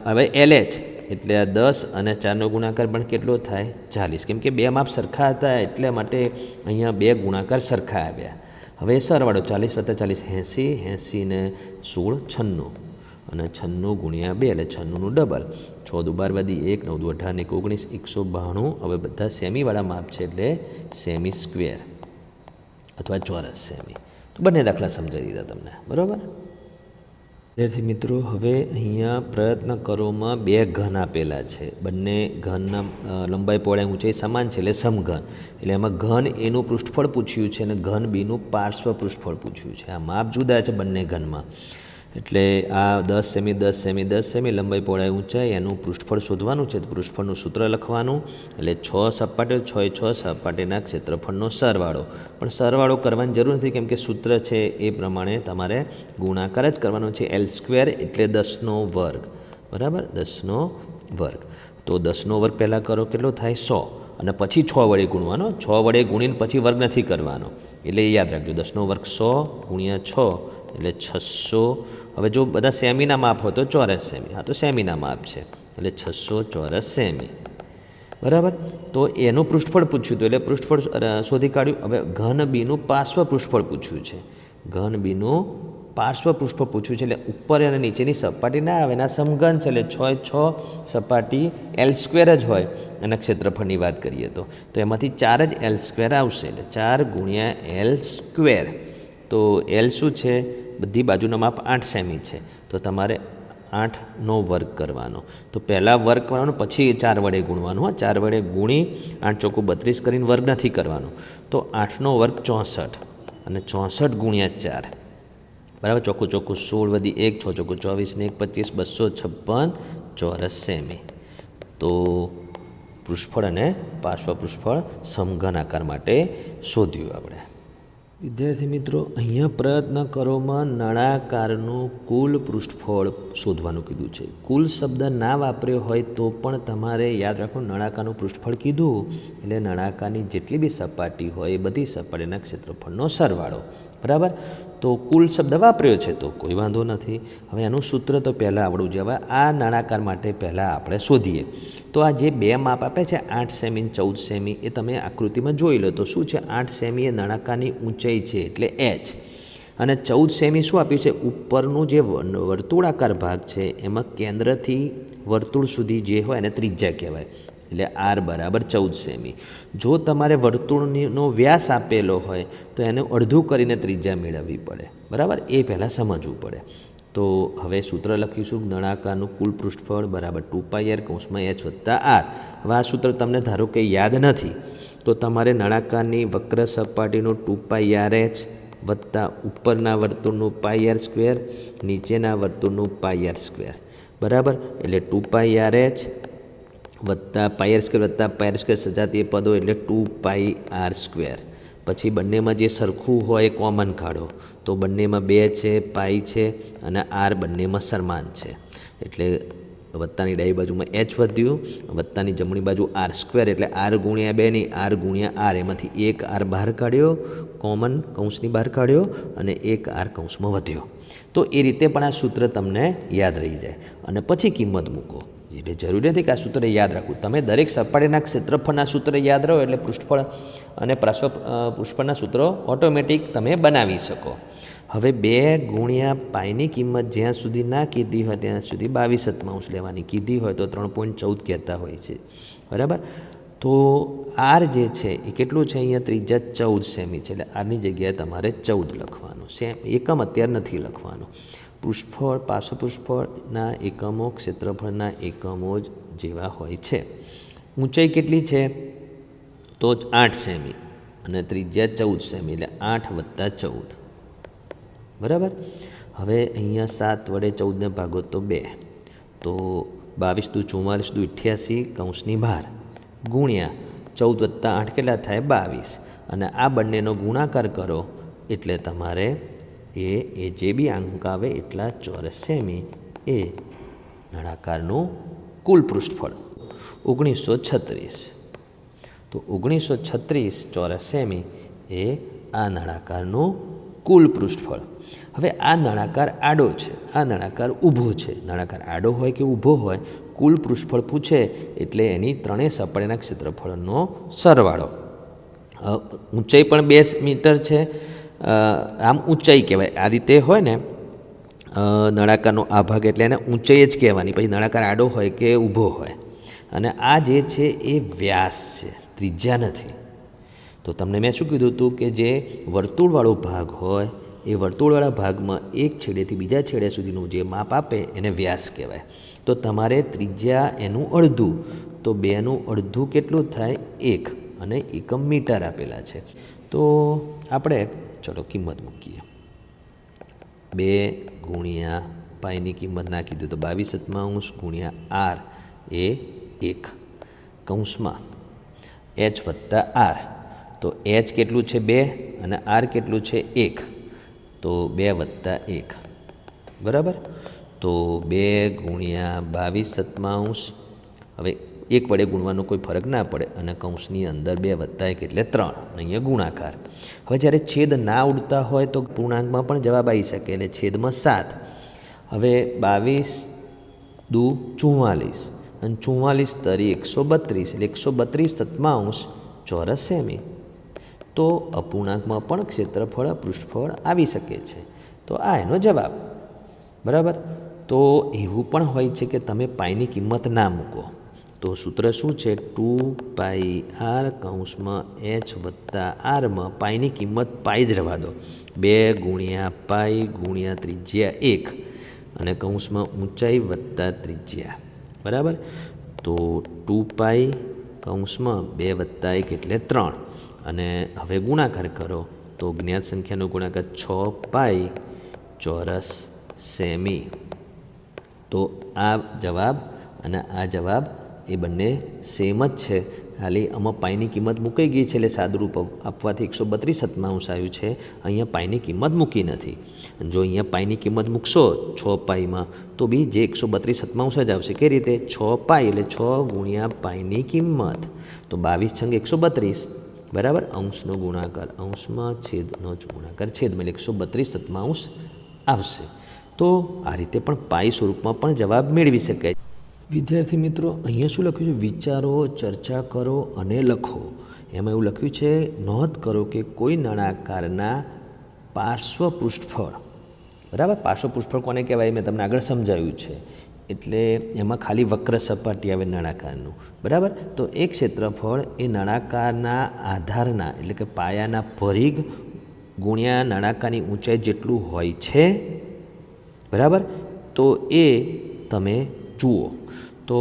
હવે LH એટલે 10 અને 4નો ગુણાકાર પણ કેટલો થાય? 40. કેમ કે 2 માપ સરખા હતા એટલે માટે અહીંયા 2 ગુણાકાર સરખા આવ્યા. હવે સરવાળો 40 વત્તા 40 80, 80 ને 16 96, અને 96 ગુણ્યા 2 એટલે 96નું ડબલ. 6 દુ 12 વધી 1, 9 દુ 18 ને 19, 192. હવે બધા સેમીવાળા માપ છે એટલે સેમી સ્ક્વેર અથવા ચોરસ સેમી. તો બંને દાખલા સમજાવી દીધા તમને, બરાબર. વિદ્યાર્થી મિત્રો, હવે અહીંયા પ્રયત્ન કરોમાં 2 ઘન આપેલા છે. બંને ઘનના લંબાઈ પહોળાઈ ઊંચાઈ સમાન છે એટલે સમઘન. એટલે એમાં ઘન એનું પૃષ્ઠફળ પૂછ્યું છે અને ઘન બીનું પાર્શ્વ પૃષ્ઠફળ પૂછ્યું છે. આ માપ જુદા છે બંને ઘનમાં. એટલે આ 10 સેમી 10 સેમી 10 સેમી લંબાઈ પહોળાઈ ઊંચાઈ એનું પૃષ્ઠફળ શોધવાનું છે. તો પૃષ્ઠફળનું સૂત્ર લખવાનું. એટલે 6 સપાટીઓ, 6 સપાટીના ક્ષેત્રફળનો સરવાળો. પણ સરવાળો કરવાની જરૂર નથી, કેમ કે સૂત્ર છે એ પ્રમાણે તમારે ગુણાકાર જ કરવાનો છે. L² એટલે 10નો વર્ગ, બરાબર. 10નો વર્ગ. તો 10નો વર્ગ પહેલાં કરો, કેટલો થાય? 100, અને પછી 6 વડે ગુણવાનો. 6 વડે ગુણીને પછી વર્ગ નથી કરવાનો, એટલે યાદ રાખજો. 10નો વર્ગ 100 ગુણ્યા 6 એટલે 600. હવે જો બધા સેમીના માપ હોય તો ચોરસ સેમી. હા, તો સેમીના માપ છે એટલે 600 ચોરસ સેમી, બરાબર. તો એનું પૃષ્ઠફળ પૂછ્યું હતું એટલે પૃષ્ઠફળ શોધી કાઢ્યું. હવે ઘન બીનું પાર્શ્વ પૃષ્ઠફળ પૂછ્યું છે. ઘન બીનું પાર્શ્વ પૃષ્ઠફળ પૂછ્યું છે એટલે ઉપર અને નીચેની સપાટી ના આવે, એના સમઘન છે એટલે 6 સપાટી L² જ હોય અને ક્ષેત્રફળની વાત કરીએ તો એમાંથી 4 જ L² આવશે એટલે 4 ગુણ્યા L². તો L શું છે? બધી બાજુનો માપ 8 સેમી છે તો તમારે 8નો વર્ગ કરવાનો. તો પહેલાં વર્ગ કરવાનો પછી 4 વડે ગુણવાનું. 4 વડે ગુણી 8 ચોખ્ખું 32 કરીને વર્ગ નથી કરવાનો. તો 8નો વર્ગ 64 અને 64 ગુણ્યા 4 બરાબર. ચોખ્ખું 16 વધી 1 6 ચોખ્ખું 24 ને 1 25 256 ચોરસ સેમી. તો પૃષ્ઠફળ અને પાર્શ્વ પૃષ્ઠફળ સમઘન આકાર માટે શોધ્યું આપણે. વિદ્યાર્થી મિત્રો, અહીંયા પ્રયત્ન કરોમાં નળાકારનું કુલ પૃષ્ઠફળ શોધવાનું કીધું છે. કુલ શબ્દ ના વાપર્યો હોય તો પણ તમારે યાદ રાખવું, નળાકારનું પૃષ્ઠફળ કીધું એટલે નળાકારની જેટલી બી સપાટી હોય એ બધી સપાટીના ક્ષેત્રફળનો સરવાળો. બરાબર. તો કુલ શબ્દ વાપર્યો છે તો કોઈ વાંધો નથી. હવે એનું સૂત્ર તો પહેલાં આવડવું જોઈએ. હવે આ નળાકાર માટે પહેલાં આપણે શોધીએ. તો આ જે બે માપ આપે છે 8 સેમી 14 સેમી એ તમે આકૃતિમાં જોઈ લો. તો શું છે? 8 સેમી એ નળાકારની ઊંચાઈ છે એટલે h, અને 14 સેમી શું આપ્યું છે? ઉપરનું જે વર્તુળાકાર ભાગ છે એમાં કેન્દ્રથી વર્તુળ સુધી જે હોય એને ત્રિજ્યા કહેવાય એટલે r બરાબર 14 સેમી. જો તમારે વર્તુળનો વ્યાસ આપેલો હોય તો એને અડધું કરીને ત્રિજ્યા મેળવવી પડે. બરાબર. એ પહેલાં સમજવું પડે. તો હવે સૂત્ર લખીશું, નળાકારનું કુલ પૃષ્ઠફળ બરાબર 2πr કૌંસમાં h વત્તા r. હવે આ સૂત્ર તમને ધારો કે યાદ નથી તો તમારે નળાકારની વક્ર સપાટીનું 2πrh વત્તા ઉપરના વર્તુળનું πr², નીચેના વર્તુળનું πr². બરાબર. એટલે 2πrh વત્તા πr² વત્તા πr² સજાતીય પદો એટલે 2πr². પછી બંનેમાં જે સરખું હોય કોમન કાઢો તો બંનેમાં 2 છે, પાઈ છે અને r બંનેમાં સમાન છે એટલે વત્તાની ડાબી બાજુમાં h વધ્યું, વત્તાની જમણી બાજુ r² એટલે r ગુણ્યા 2 નહીં r ગુણ્યા r. એમાંથી એક r બહાર કાઢ્યો, કોમન કૌંસની બહાર કાઢ્યો અને એક r કૌંસમાં વધ્યો. તો એ રીતે પણ આ સૂત્ર તમને યાદ રહી જાય અને પછી કિંમત મૂકો. એટલે જરૂરી નથી કે આ સૂત્ર યાદ રાખવું. તમે દરેક સપાટીના ક્ષેત્રફળના સૂત્ર યાદ રહો એટલે પૃષ્ઠફળ અને પાર્શ્વ પૃષ્ઠફળના સૂત્રો ઓટોમેટિક તમે બનાવી શકો. હવે 2 ગુણ્યા પાઈની કિંમત જ્યાં સુધી ના કીધી હોય ત્યાં સુધી 22/7 લેવાની, કીધી હોય તો 3.14 કહેતા હોય છે. બરાબર. તો r જે છે એ કેટલું છે? અહીંયા ત્રિજ્યા 14 સેમી છે એટલે આરની જગ્યાએ તમારે 14 લખવાનું. એકમ અત્યારે નથી લખવાનું. પૃષ્ઠફળ પાર્શ્વ પૃષ્ઠફળના એકમો ક્ષેત્રફળના એકમો જ જેવા હોય છે. ઊંચાઈ કેટલી છે? તો 8 સેમી અને ત્રિજ્યા 14 સેમી એટલે 8 વત્તા 14. બરાબર. હવે અહીંયા 7 વડે 14ને ભાગો તો 2, તો 22 દુ 44 દુ 88 કૌંસની બહાર ગુણ્યા 14 વત્તા 8 કેટલા થાય? 22. અને આ બંનેનો ગુણાકાર કરો એટલે તમારે એ જે બી અંક આવે એટલા ચોરસ સેમી એ નળાકારનું કુલ પૃષ્ઠફળ 1936. તો 1936 ચોરસ સેમી એ આ નળાકારનું કુલ પૃષ્ઠફળ. હવે આ નળાકાર આડો છે, આ નળાકાર ઊભો છે. નળાકાર આડો હોય કે ઊભો હોય, કુલ પૃષ્ઠફળ પૂછે એટલે એની ત્રણેય સપાટીના ક્ષેત્રફળનો સરવાળો. ઊંચાઈ પણ 2 મીટર છે, આમ ઊંચાઈ કહેવાય. આ રીતે હોય ને નળાકારનો આ ભાગ એટલે એને ઊંચાઈ જ કહેવાની. પછી નળાકાર આડો હોય કે ઊભો હોય. અને આ જે છે એ વ્યાસ છે, ત્રિજ્યા નથી. તો તમને મેં શું કીધું હતું કે જે વર્તુળવાળો ભાગ હોય એ વર્તુળવાળા ભાગમાં એક છેડેથી બીજા છેડે સુધીનું જે માપ આપે એને વ્યાસ કહેવાય. તો તમારે ત્રિજ્યા એનું અડધું, તો 2નું અડધું કેટલું થાય? 1, અને એકમ મીટર આપેલા છે. તો આપણે ચલો કિંમત મૂકીએ. 2 ગુણ્યા પાઈની કિંમત ના કીધું તો 22/7 ગુણ્યા r એ 1 કૌંસમાં h વત્તા r. તો h કેટલું છે? 2 અને r કેટલું છે? 1. તો 2 વત્તા 1. બરાબર. તો 2 ગુણ્યા 22/7. હવે 1 વડે ગુણવાનો કોઈ ફરક ના પડે અને કૌંસની અંદર 2 વત્તા 1 એટલે 3. અહીંયા ગુણાકાર. હવે જ્યારે છેદ ના ઉડતા હોય તો પૂર્ણાંકમાં પણ જવાબ આવી શકે એટલે છેદમાં 7. હવે 22 દુ 44 અને 44 તરી 132 એટલે 132/7 ચોરસ સેમી. તો અપૂર્ણાંકમાં પણ ક્ષેત્રફળ પૃષ્ઠફળ આવી શકે છે. તો આ એનો જવાબ. બરાબર. તો એવું પણ હોય છે કે તમે પાઈની કિંમત ના મૂકો, તો સૂત્ર શું છે? 2πr કૌંસમાં h વત્તા આરમાં પાઈની કિંમત પાઈ જ રહેવા દો. 2 ગુણ્યા પાઈ ગુણ્યા ત્રિજ્યા 1 અને કૌંસમાં ઊંચાઈ વત્તા ત્રિજ્યા. બરાબર. તો 2π કૌંસમાં 2 વત્તા 1 એટલે 3 અને હવે ગુણાકાર કરો તો જ્ઞાત સંખ્યાનો ગુણાકાર 6π ચોરસ સેમી. તો આ જવાબ અને આ જવાબ એ બંને સેમ જ છે, ખાલી આમાં પાઈની કિંમત મૂકાઈ ગઈ છે એટલે સાદુરૂપ આપવાથી 132 આવ્યું છે. અહીંયા પાઈની કિંમત મૂકી નથી. જો અહીંયા પાઈની કિંમત મૂકશો 6 પાઈમાં તો બી જે 132 જ આવશે. કઈ રીતે? 6 પાઈ એટલે 6 ગુણ્યા પાઈની કિંમત, તો 22 છંગ 132. બરાબર. અંશનો ગુણાકાર અંશમાં, છેદનો જ ગુણાકાર છેદમાં, એટલે 132 આવશે. તો આ રીતે પણ પાઈ સ્વરૂપમાં પણ જવાબ મેળવી શકાય. વિદ્યાર્થી મિત્રો, અહીંયા શું લખ્યું છે? વિચારો, ચર્ચા કરો અને લખો. એમાં એવું લખ્યું છે, નોંધ કરો કે કોઈ નળાકારના પાર્શ્વ પૃષ્ઠફળ. બરાબર. પાર્શ્વ પૃષ્ઠફળ કોને કહેવાય? મેં તમને આગળ સમજાવ્યું છે. એટલે એમાં ખાલી વક્ર સપાટી આવે નળાકારનું. બરાબર. તો એક ક્ષેત્રફળ એ નળાકારના આધારના એટલે કે પાયાના પરિઘ ગુણ્યા નળાકારની ઊંચાઈ જેટલું હોય છે. બરાબર. તો એ તમે જુઓ. તો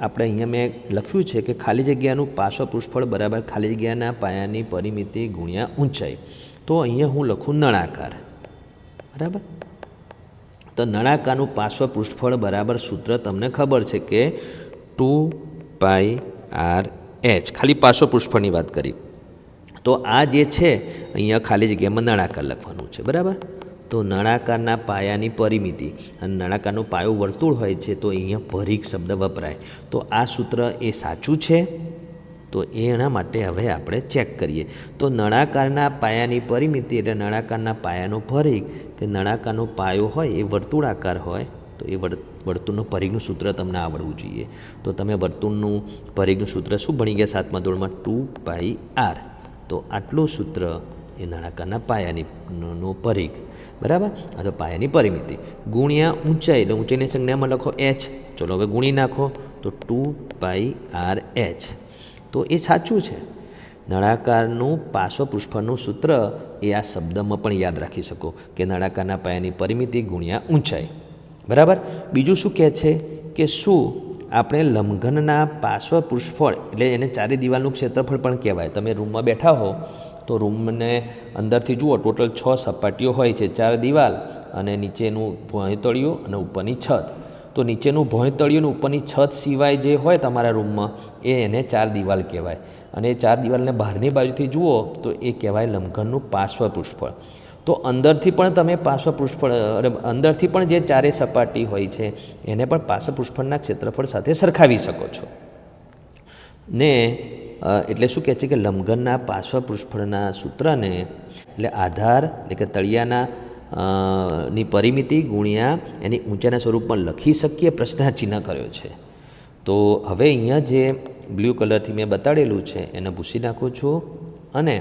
આપણે અહીંયા મેં લખ્યું છે કે ખાલી જગ્યાનું પાર્શ્વ પૃષ્ઠફળ બરાબર ખાલી જગ્યાના પાયાની પરિમિતિ ગુણ્યા ઊંચાઈ. તો અહીંયા હું લખું નળાકાર. બરાબર. તો નળાકારનું પાર્શ્વ પૃષ્ઠફળ બરાબર સૂત્ર તમને ખબર છે કે 2πrh. ખાલી પાર્શ્વ પૃષ્ઠફળની વાત કરી. તો આ જે છે અહીંયા ખાલી જગ્યામાં નળાકાર લખવાનું છે. બરાબર. તો નળાકારના પાયાની પરિમિતિ અને નળાકારનો પાયો વર્તુળ હોય છે, તો અહીંયા પરિઘ શબ્દ વપરાય. તો આ સૂત્ર એ સાચું છે. તો એના માટે હવે આપણે ચેક કરીએ. તો નળાકારના પાયાની પરિમિતિ એટલે નળાકારના પાયાનો પરિઘ કે નળાકારનો પાયો હોય એ વર્તુળાકાર હોય, તો એ વર્તુળનું પરિઘનું સૂત્ર તમને આવડવું જોઈએ. તો તમે વર્તુળનું પરિઘનું સૂત્ર શું ભણી ગયા 7મા ધોરણમાં? 2πr. તો આટલું સૂત્ર એ નળાકારના પાયાની નો પરિઘ. બરાબર. આ તો પાયાની પરિમિતિ ગુણ્યા ઊંચાઈ, એટલે ઊંચાઈની સંજ્ઞામાં લખો h. ચલો હવે ગુણી નાખો તો 2πrh. તો એ સાચું છે. નળાકારનું પાર્શ્વ પૃષ્ઠફળનું સૂત્ર એ આ શબ્દમાં પણ યાદ રાખી શકો કે નળાકારના પાયાની પરિમિતિ ગુણ્યા ઊંચાઈ. બરાબર. બીજું શું કહે છે કે શું આપણે લંબઘનના પાર્શ્વ પૃષ્ઠફળ એટલે એને ચારે દિવાલનું ક્ષેત્રફળ પણ કહેવાય. તમે રૂમમાં બેઠા હો તો રૂમને અંદરથી જુઓ, ટોટલ 6 સપાટીઓ હોય છે, 4 દિવાલ અને નીચેનું ભોંયતળિયું અને ઉપરની છત. તો નીચેનું ભોંયતળિયું અને ઉપરની છત સિવાય જે હોય તમારા રૂમમાં એને 4 દિવાલ કહેવાય. અને એ 4 દિવાલને બહારની બાજુથી જુઓ તો એ કહેવાય લંબઘનનું પાર્શ્વ પૃષ્ઠફળ. તો અંદરથી પણ તમે પાર્શ્વ પૃષ્ઠફળ અંદરથી પણ જે ચારે સપાટી હોય છે એને પણ પાર્શ્વ પૃષ્ઠફળના ક્ષેત્રફળ સાથે સરખાવી શકો છો. ને એટલે શું કહે છે કે લંબઘનના પાર્શ્વ પૃષ્ઠફળના સૂત્રને એટલે આધાર એટલે કે તળિયાના ની પરિમિતિ ગુણ્યા એની ઊંચાઈના સ્વરૂપમાં લખી શકીએ, પ્રશ્નાર્થ કર્યો છે. તો હવે અહીંયા જે બ્લુ કલરથી મેં બતાડેલું છે એને ભૂસી નાખું છું અને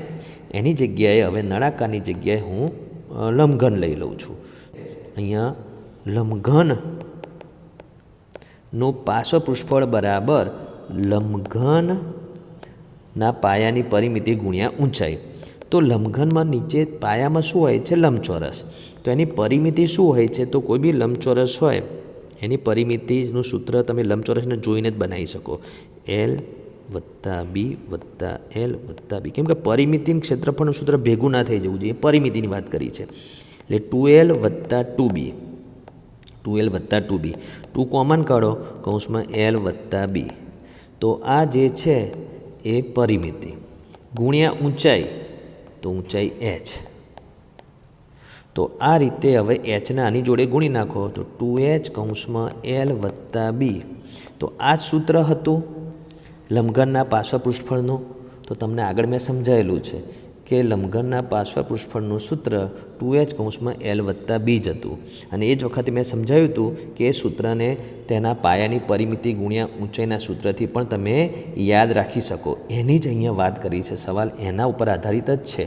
એની જગ્યાએ હવે નળાકારની જગ્યાએ હું લંબઘન લઈ લઉં છું. અહીંયા લંબઘનનું પાર્શ્વ પૃષ્ઠફળ બરાબર લંબઘનના પાયાની પરિમિતિ ગુણ્યા ઊંચાઈ. તો લંબઘનમાં નીચે પાયામાં શું હોય છે? લંબચોરસ. તો એની પરિમિતિ શું હોય છે? તો કોઈ બી લંબચોરસ હોય એની પરિમિતિનું સૂત્ર તમે લંબચોરસને જોઈને જ બનાવી શકો. L વત્તા બી વત્તા L વત્તા બી. કેમ કે પરિમિતિનું ક્ષેત્રફળનું સૂત્ર ભેગું ના થઈ જવું જોઈએ, પરિમિતિની વાત કરી છે. એટલે 2L વત્તા 2B, 2L વત્તા 2B, 2 કોમન કાઢો કૌંસમાં L વત્તા બી. તો આ જે છે એ પરિમિતિ ગુણ્યા ઊંચાઈ, તો ઊંચાઈ h. તો આ રીતે હવે hને આની જોડે ગુણી નાખો તો 2h કૌંસમાં L વત્તા બી. તો આ જ સૂત્ર હતું લંબઘનના પાર્શ્વ પૃષ્ઠફળનું. તો તમને આગળ મેં સમજાયેલું છે કે લંબઘનના પાર્શ્વ પૃષ્ઠફળનું સૂત્ર 2h કૌંસમાં L વત્તા બી જ હતું. અને એ જ વખતે મેં સમજાવ્યું હતું કે એ સૂત્રને તેના પાયાની પરિમિતિ ગુણ્યા ઊંચાઈના સૂત્રથી પણ તમે યાદ રાખી શકો. એની જ અહીંયા વાત કરી છે. સવાલ એના ઉપર આધારિત જ છે.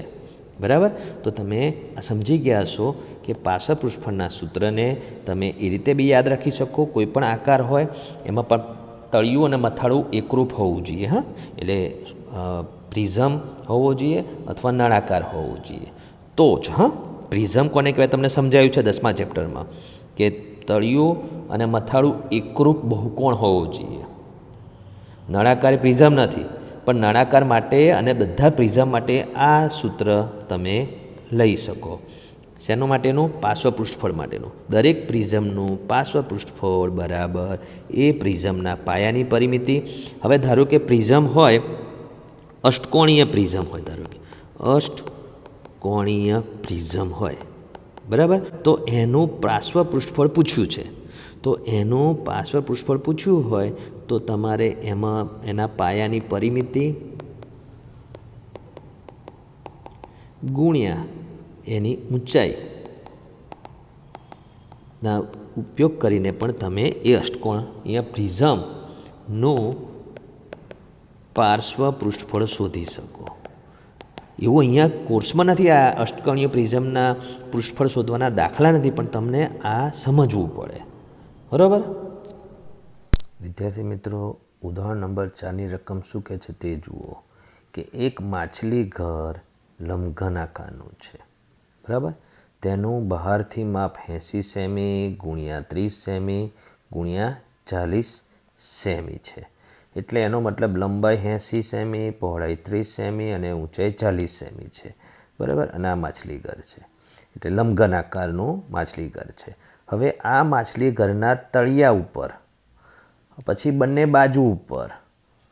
બરાબર. તો તમે આ સમજી ગયા હશો કે પાર્શ્વ પૃષ્ઠફળના સૂત્રને તમે એ રીતે બી યાદ રાખી શકો. કોઈ પણ આકાર હોય એમાં પણ તળિયું અને મથાળું એકરૂપ હોવું જોઈએ. હા, એટલે પ્રિઝમ હોવો જોઈએ અથવા નળાકાર હોવો જોઈએ તો જ. હા, પ્રિઝમ કોને કહેવાય તમને સમજાયું છે 10મા ચેપ્ટરમાં કે તળિયું અને મથાળું એકરૂપ બહુકોણ હોવો જોઈએ. નળાકાર પ્રિઝમ નથી, પણ નળાકાર માટે અને બધા પ્રિઝમ માટે આ સૂત્ર તમે લઈ શકો. શેનું માટેનું? પાર્શ્વ પૃષ્ઠફળ માટેનું. દરેક પ્રિઝમનું પાર્શ્વ પૃષ્ઠફળ બરાબર એ પ્રિઝમના પાયાની પરિમિતિ. હવે ધારો કે પ્રિઝમ હોય, અષ્ટકોણીય પ્રિઝમ હોય, ધારો કે અષ્ટકોણીય પ્રિઝમ હોય, બરાબર. તો એનું પાર્શ્વ પૃષ્ઠફળ પૂછ્યું છે. તો એનું પાર્શ્વ પૃષ્ઠફળ પૂછ્યું હોય તો તમારે એમાં એના પાયાની પરિમિતિ ગુણ્યા એની ઊંચાઈના ઉપયોગ કરીને પણ તમે એ અષ્ટકોણીય પ્રિઝમનું પાર્શ્વ પૃષ્ઠફળ શોધી શકો. એવું અહીંયા કોર્સમાં નથી, આ અષ્ટકોણીય પ્રિઝમના પૃષ્ઠફળ શોધવાના દાખલા નથી, પણ તમને આ સમજવું પડે. બરાબર. વિદ્યાર્થી મિત્રો, ઉદાહરણ નંબર 4ની રકમ શું કહે છે તે જુઓ કે એક માછલી ઘર લંબઘન આકારનું છે. બરાબર. તેનું બહારથી માપ 80 સેમી ગુણ્યા 30 સેમી ગુણ્યા 40 સેમી છે. એટલે એનો મતલબ લંબાઈ 80 સેમી, પહોળાઈ 30 સેમી અને ઊંચાઈ 40 સેમી છે. બરાબર. અને આ માછલી ઘર છે, એટલે લંબઘન આકારનું માછલી ઘર છે. હવે આ માછલી ઘરના તળિયા ઉપર, પછી બંને બાજુ ઉપર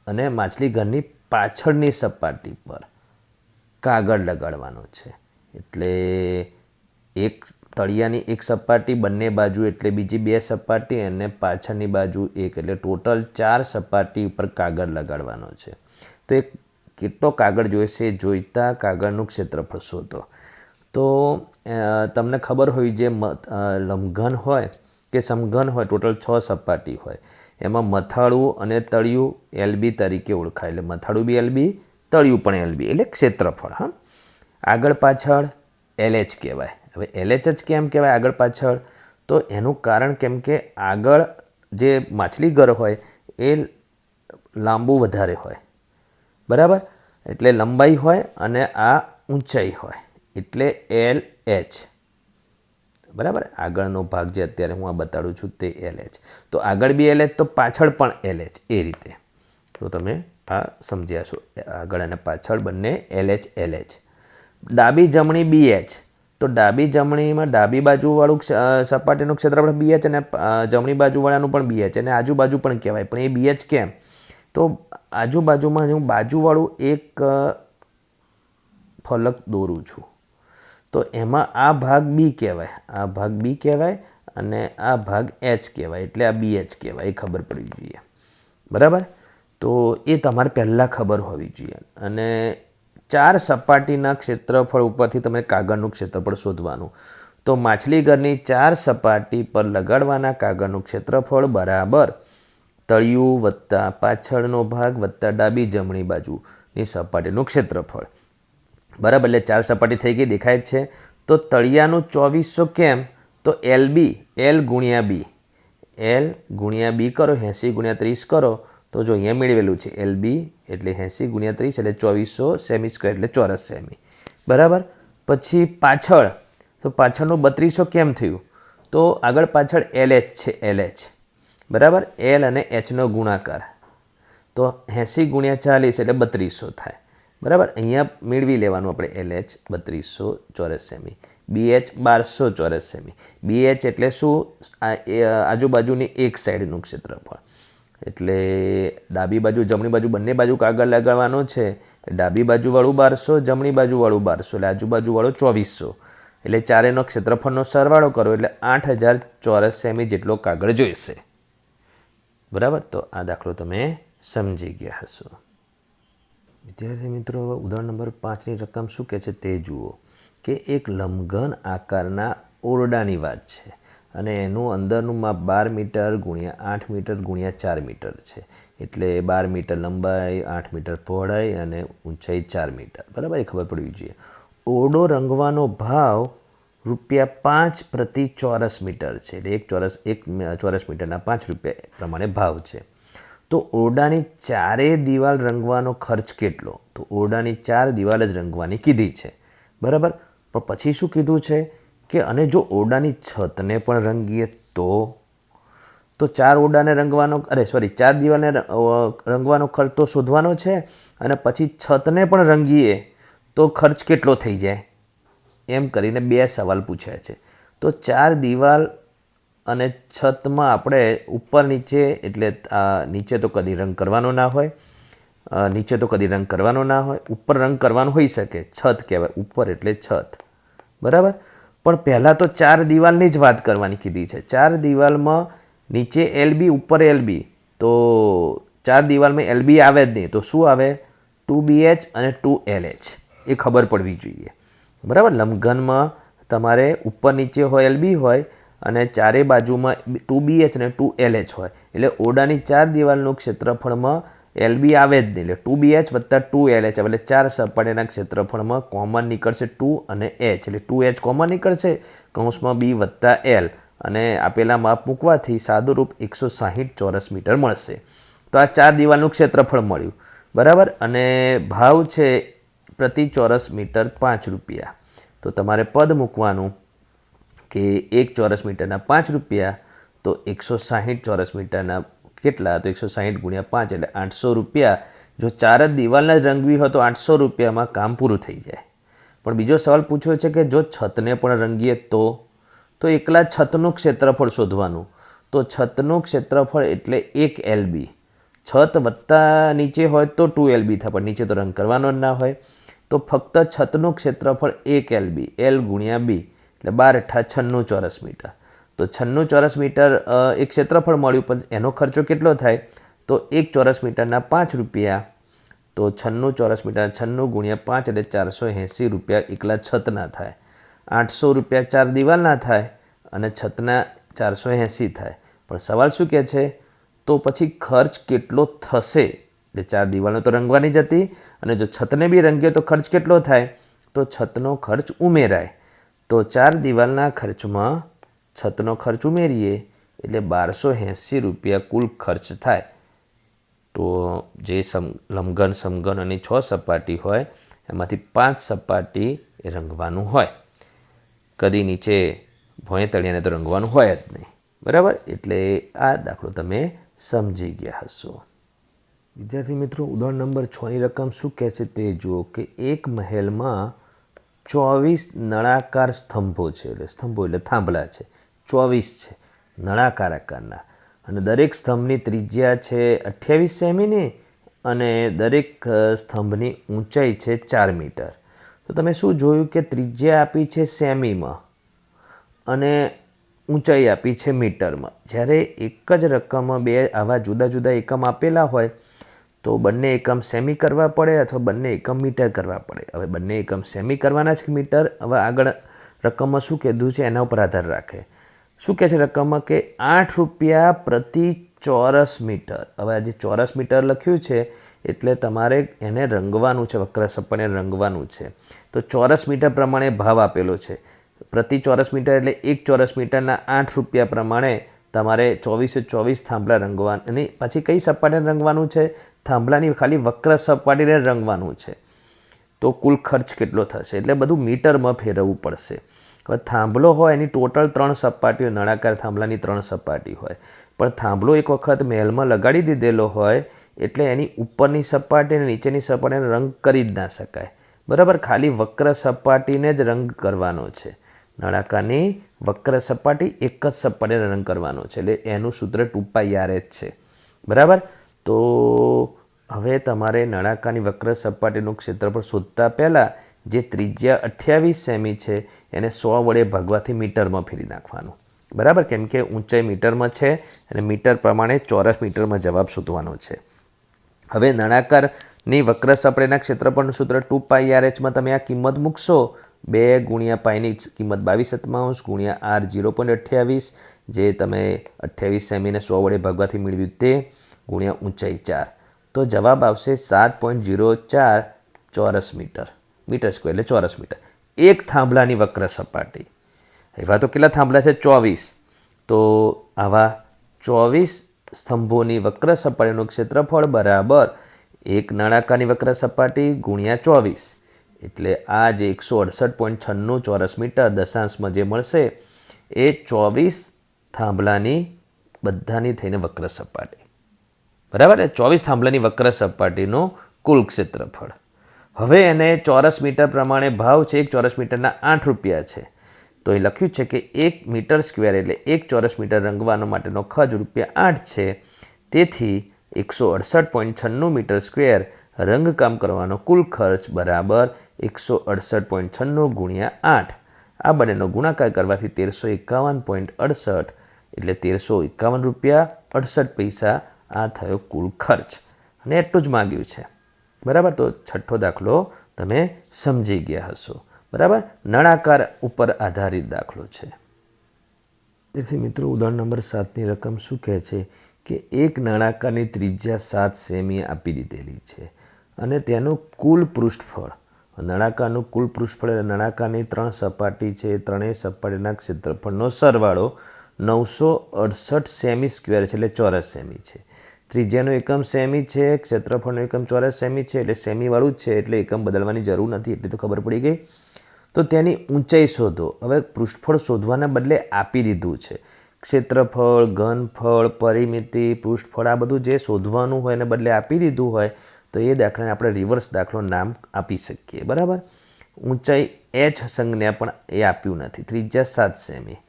અને માછલી ઘરની પાછળની સપાટી પર કાગળ લગાડવાનો છે. એટલે એક તળિયાની એક સપાટી, બંને બાજુ એટલે બીજી 2 સપાટી અને પાછળની બાજુ એક, એટલે ટોટલ 4 સપાટી ઉપર કાગળ લગાડવાનો છે. તો એક કેટલો કાગળ જોઈશે? જોઈતા કાગળનું ક્ષેત્રફળ શોધો. તો તમને ખબર હોય જે લંબઘન હોય કે સમઘન હોય, ટોટલ 6 સપાટી હોય, એમાં મથાળું અને તળિયું LB તરીકે ઓળખાય. એટલે મથાળું બી LB, તળિયું પણ LB, એટલે ક્ષેત્રફળ. હા, આગળ પાછળ LH કહેવાય. હવે LH જ કેમ કહેવાય આગળ પાછળ? તો એનું કારણ કેમ કે આગળ જે માછલી ઘર હોય એ લાંબુ વધારે હોય, બરાબર. એટલે લંબાઈ હોય અને આ ઊંચાઈ હોય, એટલે LH. બરાબર. આગળનો ભાગ જે અત્યારે હું આ બતાડું છું તે LH. તો આગળ બી LH તો પાછળ પણ LH, એ રીતે. તો તમે આ સમજ્યા છો. આગળ અને પાછળ બંને LH LH. ડાબી જમણી BH. તો ડાબી જમણીમાં ડાબી બાજુવાળું સપાટીનું ક્ષેત્રફળ BH અને જમણી બાજુવાળાનું પણ BH, અને આજુબાજુ પણ કહેવાય. પણ એ BH કેમ? તો આજુબાજુમાં હું બાજુવાળું એક ફલક દોરું છું, તો એમાં આ ભાગ B કહેવાય, આ ભાગ B કહેવાય અને આ ભાગ H કહેવાય, એટલે આ BH કહેવાય. એ ખબર પડવી જોઈએ. બરાબર. તો એ તમારે પહેલાં ખબર હોવી જોઈએ. અને 4 સપાટીના ક્ષેત્રફળ ઉપરથી તમે કાગળનું ક્ષેત્રફળ શોધવાનું. તો માછલી ઘરની 4 સપાટી પર લગાડવાના કાગળનું ક્ષેત્રફળ બરાબર તળિયું વત્તા પાછળનો ભાગ વત્તા ડાબી જમણી બાજુની સપાટીનું ક્ષેત્રફળ. બરાબર. એટલે 4 સપાટી થઈ ગઈ, દેખાય જ છે. તો તળિયાનું 2400 કેમ? તો LB, L ગુણ્યા B, L ગુણ્યા B કરો, 80 ગુણ્યા 30 કરો, તો જો અહીંયા મેળવેલું છે LB એટલે 80 ગુણ્યા 30 એટલે 2400 સેમી સ્ક્વેર, એટલે ચોરસ સેમી. બરાબર. પછી પાછળ, તો પાછળનું 3200 કેમ થયું? તો આગળ પાછળ LH છે, LH. બરાબર. L અને Hનો ગુણાકાર, તો 80 ગુણ્યા 40 એટલે 3200 થાય. બરાબર. અહીંયા મેળવી લેવાનું આપણે LH 3200 ચોરસ સેમી, BH 1200 ચોરસ સેમી. BH એટલે શું? આજુબાજુની એક સાઈડનું ક્ષેત્રફળ. એટલે ડાબી બાજુ જમણી બાજુ બંને બાજુ કાગળ લગાડવાનો છે. ડાબી બાજુવાળું 1200, જમણી બાજુવાળું 1200, એટલે આજુબાજુવાળું 2400. એટલે ચારેનો ક્ષેત્રફળનો સરવાળો કરો એટલે 8000 ચોરસ સેમી જેટલો કાગળ જોઈશે. બરાબર. તો આ દાખલો તમે સમજી ગયા હશો. વિદ્યાર્થી મિત્રો, ઉદાહરણ નંબર 5ની રકમ શું કહે છે તે જુઓ કે એક લંબઘન આકારના ઓરડાની વાત છે અને એનું અંદરનું માપ 12 મીટર ગુણ્યા 8 મીટર ગુણ્યા 4 મીટર છે. એટલે 12 મીટર લંબાઈ, 8 મીટર પહોળાઈ અને ઊંચાઈ 4 મીટર. બરાબર. એ ખબર પડવી જોઈએ. ઓરડો રંગવાનો ભાવ ₹5 પ્રતિ ચોરસ મીટર છે. એટલે એક ચોરસ મીટરના 5 રૂપિયા પ્રમાણે ભાવ છે. તો ઓરડાની ચારે દિવાલ રંગવાનો ખર્ચ કેટલો? તો ઓરડાની 4 દિવાલ જ રંગવાની કીધી છે, બરાબર. પણ પછી શું કીધું છે કે અને જો ઓરડાની છતને પણ રંગીએ તો 4 ઓરડાને રંગવાનો 4 દિવાલને રંગવાનો ખર્ચ તો શોધવાનો છે, અને પછી છતને પણ રંગીએ તો ખર્ચ કેટલો થઈ જાય, એમ કરીને 2 સવાલ પૂછ્યા છે. તો 4 દિવાલ અને છતમાં આપણે ઉપર નીચે, એટલે નીચે તો કદી રંગ કરવાનો ના હોય, ઉપર રંગ કરવાનો હોઈ શકે, છત કહેવાય, ઉપર એટલે છત, બરાબર. પણ પહેલાં તો 4 દિવાલની જ વાત કરવાની કીધી છે. 4 દિવાલમાં નીચે LB ઉપર LB, તો 4 દિવાલમાં LB આવે જ નહીં, તો શું આવે? 2BH અને 2LH, એ ખબર પડવી જોઈએ, બરાબર. લંબઘનમાં તમારે ઉપર નીચે હોય LB હોય અને ચારે બાજુમાં 2BH અને 2LH હોય, એટલે ઓરડાની 4 દિવાલનું ક્ષેત્રફળમાં LB આવે જ નહીં, એટલે 2BH વત્તા 2LH, એટલે 4 સપાટીના ક્ષેત્રફળમાં કોમન નીકળશે 2 અને H, એટલે 2H કોમન નીકળશે, કૌંસમાં B વત્તા L, અને આપેલા માપ મૂકવાથી સાદું રૂપ 160 ચોરસ મીટર મળશે. તો આ 4 દિવાલનું ક્ષેત્રફળ મળ્યું, બરાબર. અને ભાવ છે પ્રતિ ચોરસ મીટર 5 રૂપિયા. તો તમારે પદ મૂકવાનું કે 1 ચોરસ મીટરના 5 રૂપિયા, તો 160 ચોરસ મીટરના કેટલા? તો 160 ગુણ્યા 5 એટલે 800 રૂપિયા. જો 4 જ દિવાલને રંગવી હોય તો 800 રૂપિયામાં કામ પૂરું થઈ જાય. પણ બીજો સવાલ પૂછ્યો છે કે જો છતને પણ રંગીએ તો એકલા છતનું ક્ષેત્રફળ શોધવાનું. તો છતનું ક્ષેત્રફળ એટલે 1 LB, છત વત્તા નીચે હોય તો 2 LB થાય, પણ નીચે તો રંગ કરવાનો જ ના હોય. તો ફક્ત છતનું ક્ષેત્રફળ 1 LB, L ગુણ્યા B, એટલે 12 × 96 ચોરસ મીટર. તો 96 ચોરસ મીટર એક ક્ષેત્રફળ મળ્યું, પણ એનો ખર્ચો કેટલો થાય? તો 1 ચોરસ મીટરના 5 રૂપિયા. તો 96 ચોરસ મીટર, 96 ગુણ્યા 5 એટલે 480 રૂપિયા એકલા છતના થાય. 800 રૂપિયા 4 દિવાલના થાય અને છતના 480 થાય. પણ સવાલ શું કહે છે? તો પછી ખર્ચ કેટલો થશે? એટલે 4 દિવાલનો તો રંગવાની જ હતી, અને જો છતને બી રંગીએ તો ખર્ચ કેટલો થાય? તો છતનો ખર્ચ ઉમેરાય. તો 4 દિવાલના ખર્ચમાં છતનો ખર્ચ ઉમેરીએ એટલે 1280 રૂપિયા કુલ ખર્ચ થાય. તો જે લંબઘન, સમઘન અને 6 સપાટી હોય એમાંથી 5 સપાટી એ રંગવાનું હોય. કદી નીચે ભોંય તળિયાને તો રંગવાનું હોય જ નહીં, બરાબર. એટલે આ દાખલો તમે સમજી ગયા હશો. વિદ્યાર્થી મિત્રો, ઉદાહરણ નંબર 6ની રકમ શું કહે છે તે જુઓ કે એક મહેલમાં 24 નળાકાર સ્તંભો છે. એટલે સ્તંભો એટલે થાંભલા છે, 24 છે નળાકાર આકારના, અને દરેક સ્તંભની ત્રિજ્યા છે 28 સેમીની, અને દરેક સ્તંભની ઊંચાઈ છે 4 મીટર. તો તમે શું જોયું કે ત્રિજ્યા આપી છે સેમીમાં અને ઊંચાઈ આપી છે મીટરમાં. જ્યારે એક જ રકમમાં બે આવા જુદા જુદા એકમ આપેલા હોય તો બંને એકમ સેમી કરવા પડે અથવા બંને એકમ મીટર કરવા પડે. હવે બંને એકમ સેમી કરવાના છે કે મીટર? હવે આગળ રકમમાં શું કીધું છે એના ઉપર આધાર રાખે. શું કહે છે રકમમાં કે 8 રૂપિયા પ્રતિ ચોરસ મીટર. હવે આ જે ચોરસ મીટર લખ્યું છે એટલે તમારે એને રંગવાનું છે, વક્ર સપાટીને રંગવાનું છે. તો ચોરસ મીટર પ્રમાણે ભાવ આપેલો છે. પ્રતિ ચોરસ મીટર એટલે 1 ચોરસ મીટરના 8 રૂપિયા પ્રમાણે તમારે 24 થાંભલા રંગવા, અને પછી કઈ સપાટીને રંગવાનું છે? થાંભલાની ખાલી વક્ર સપાટીને રંગવાનું છે. તો કુલ ખર્ચ કેટલો થશે? એટલે બધું મીટરમાં ફેરવવું પડશે. હવે થાંભલો હોય એની ટોટલ 3 સપાટીઓ, નળાકાર થાંભલાની 3 સપાટી હોય, પણ થાંભલો એક વખત મહેલમાં લગાડી દીધેલો હોય એટલે એની ઉપરની સપાટી અને નીચેની સપાટીને રંગ કરી જ ના શકાય, બરાબર. ખાલી વક્ર સપાટીને જ રંગ કરવાનો છે. નળાકારની વક્ર સપાટી એક જ સપાટીને રંગ કરવાનો છે, એટલે એનું સૂત્ર 2πr છે, બરાબર. તો હવે તમારે નળાકારની વક્ર સપાટીનું ક્ષેત્રફળ શોધતા પહેલાં જે ત્રિજ્યા 28 સેમી છે એને 100 વડે ભાગવાથી મીટરમાં ફેરી નાખવાનું, બરાબર. કેમ કે ઊંચાઈ મીટરમાં છે અને મીટર પ્રમાણે ચોરસ મીટરમાં જવાબ શોધવાનો છે. હવે નળાકારની વક્ર સપાટીના ક્ષેત્રફળનું સૂત્ર 2πrhમાં તમે આ કિંમત મૂકશો. 2 ગુણ્યા પાઈની કિંમત 22/7 ગુણ્યા r 0.28, જે તમે 28 સેમીને 100 વડે ભાગવાથી મેળવ્યું તે, ગુણ્યા ઊંચાઈ 4. તો જવાબ આવશે 7.04 ચોરસ મીટર. મીટર સ્ક્વેર એટલે ચોરસ મીટર. એક થાંભલાની વક્ર સપાટી. એવા તો કેટલા થાંભલા છે? 24. તો આવા 24 સ્તંભોની વક્ર સપાટીનું ક્ષેત્રફળ બરાબર એક નળાકારની વક્ર સપાટી ગુણ્યા 24. એટલે આ જે 168.96 ચોરસ મીટર દશાંશમાં જે મળશે એ 24 થાંભલાની બધાની થઈને વક્ર સપાટી. બરાબર? 24 થાંભલાની વક્ર સપાટીનું કુલ ક્ષેત્રફળ. હવે એને ચોરસ મીટર પ્રમાણે ભાવ છે. એક ચોરસ મીટરના 8 રૂપિયા છે. તો એ લખ્યું છે કે 1 મીટર સ્ક્વેર એટલે 1 ચોરસ મીટર રંગવાનો માટેનો ખર્ચ ₹8 છે. તેથી 168.96 મીટર સ્ક્વેર રંગકામ કરવાનો કુલ ખર્ચ બરાબર 168.96 ગુણ્યા 8. આ બંનેનો ગુણાકાર કરવાથી 1351.68 એટલે ₹1351.68 આ થયો કુલ ખર્ચ. અને એટલું જ માગ્યું છે. બરાબર? તો છઠ્ઠો દાખલો તમે સમજી ગયા હશો. બરાબર? નળાકાર ઉપર આધારિત દાખલો છે. તેથી મિત્રો ઉદાહરણ નંબર 7ની રકમ શું કહે છે કે એક નળાકારની ત્રિજ્યા 7 સેમી આપી દીધેલી છે અને તેનું કુલ પૃષ્ઠફળ, નળાકારનું કુલ પૃષ્ઠફળ એટલે નળાકારની 3 સપાટી છે, ત્રણેય સપાટીના ક્ષેત્રફળનો સરવાળો 968 સેમી સ્ક્વેર છે એટલે ચોરસ સેમી છે. ત્રિજ્યાનો એકમ સેમી છે, ક્ષેત્રફળનો એકમ ચોરસ સેમી છે એટલે સેમીવાળું જ છે એટલે એકમ બદલવાની જરૂર નથી, એટલી તો ખબર પડી ગઈ. તો તેની ઊંચાઈ શોધો. હવે પૃષ્ઠફળ શોધવાના બદલે આપી દીધું છે. ક્ષેત્રફળ, ઘનફળ, પરિમિતિ, પૃષ્ઠફળ આ બધું જે શોધવાનું હોય એને બદલે આપી દીધું હોય તો એ દાખલાને આપણે રિવર્સ દાખલો નામ આપી શકીએ. બરાબર? ઊંચાઈ h સંજ્ઞા પણ એ આપ્યું નથી. ત્રિજ્યા 7 સેમી.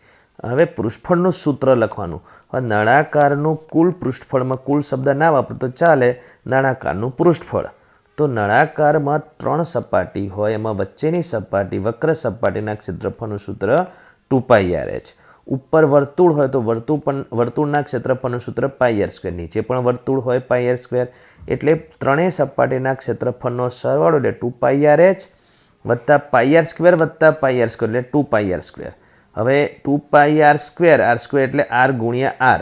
હવે પૃષ્ઠફળનું સૂત્ર લખવાનું. હવે નળાકારનું કુલ પૃષ્ઠફળમાં કુલ શબ્દ ના વાપરો તો ચાલે. નળાકારનું પૃષ્ઠફળ તો નળાકારમાં 3 સપાટી હોય એમાં વચ્ચેની સપાટી વક્ર સપાટીના ક્ષેત્રફળનું સૂત્ર 2πrh. ઉપર વર્તુળ હોય તો વર્તુળના ક્ષેત્રફળનું સૂત્ર πr². નીચે પણ વર્તુળ હોય πr². એટલે ત્રણેય સપાટીના ક્ષેત્રફળનો સરવાળો એટલે 2πrh વત્તા πr² વત્તા πr² એટલે 2πr². હવે 2πr², r² એટલે r ગુણ્યા r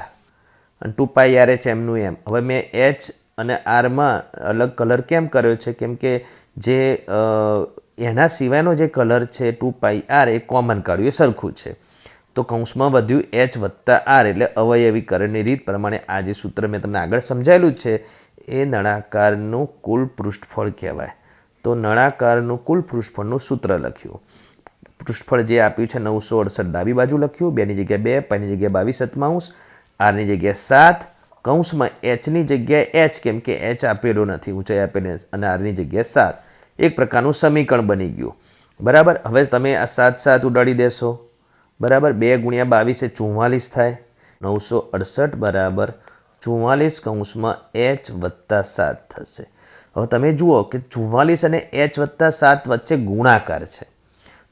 અને 2πrh એમનું એમ. હવે મેં h અને rમાં અલગ કલર કેમ કર્યો છે? કેમ કે જે એના સિવાયનો જે કલર છે 2πr એ કોમન કાઢ્યું, એ સરખું છે. તો કૌંસમાં વધ્યું h વત્તા r એટલે અવયવીકરણની રીત પ્રમાણે આ જે સૂત્ર મેં તમને આગળ સમજાયેલું છે એ નળાકારનું કુલ પૃષ્ઠફળ કહેવાય. તો નળાકારનું કુલ પૃષ્ઠફળનું સૂત્ર લખ્યું. પૃષ્ઠફળ જે આપ્યું છે 968 ડાબી બાજુ લખ્યું, 2ની જગ્યાએ 2, πની જગ્યાએ 22/7, આરની જગ્યાએ 7, કૌંસમાં hની જગ્યાએ h કેમ કે h આપેલો નથી, ઊંચાઈ આપેલી અને આરની જગ્યાએ 7. એક પ્રકારનું સમીકરણ બની ગયું. બરાબર? હવે તમે આ 7 ઉડાડી દેશો. બરાબર? 2 ગુણ્યા 22 એ 44 થાય. 968 બરાબર 44 કૌંસમાં h વત્તા 7 થશે. હવે તમે જુઓ કે 44 અને h વત્તા 7 વચ્ચે ગુણાકાર છે.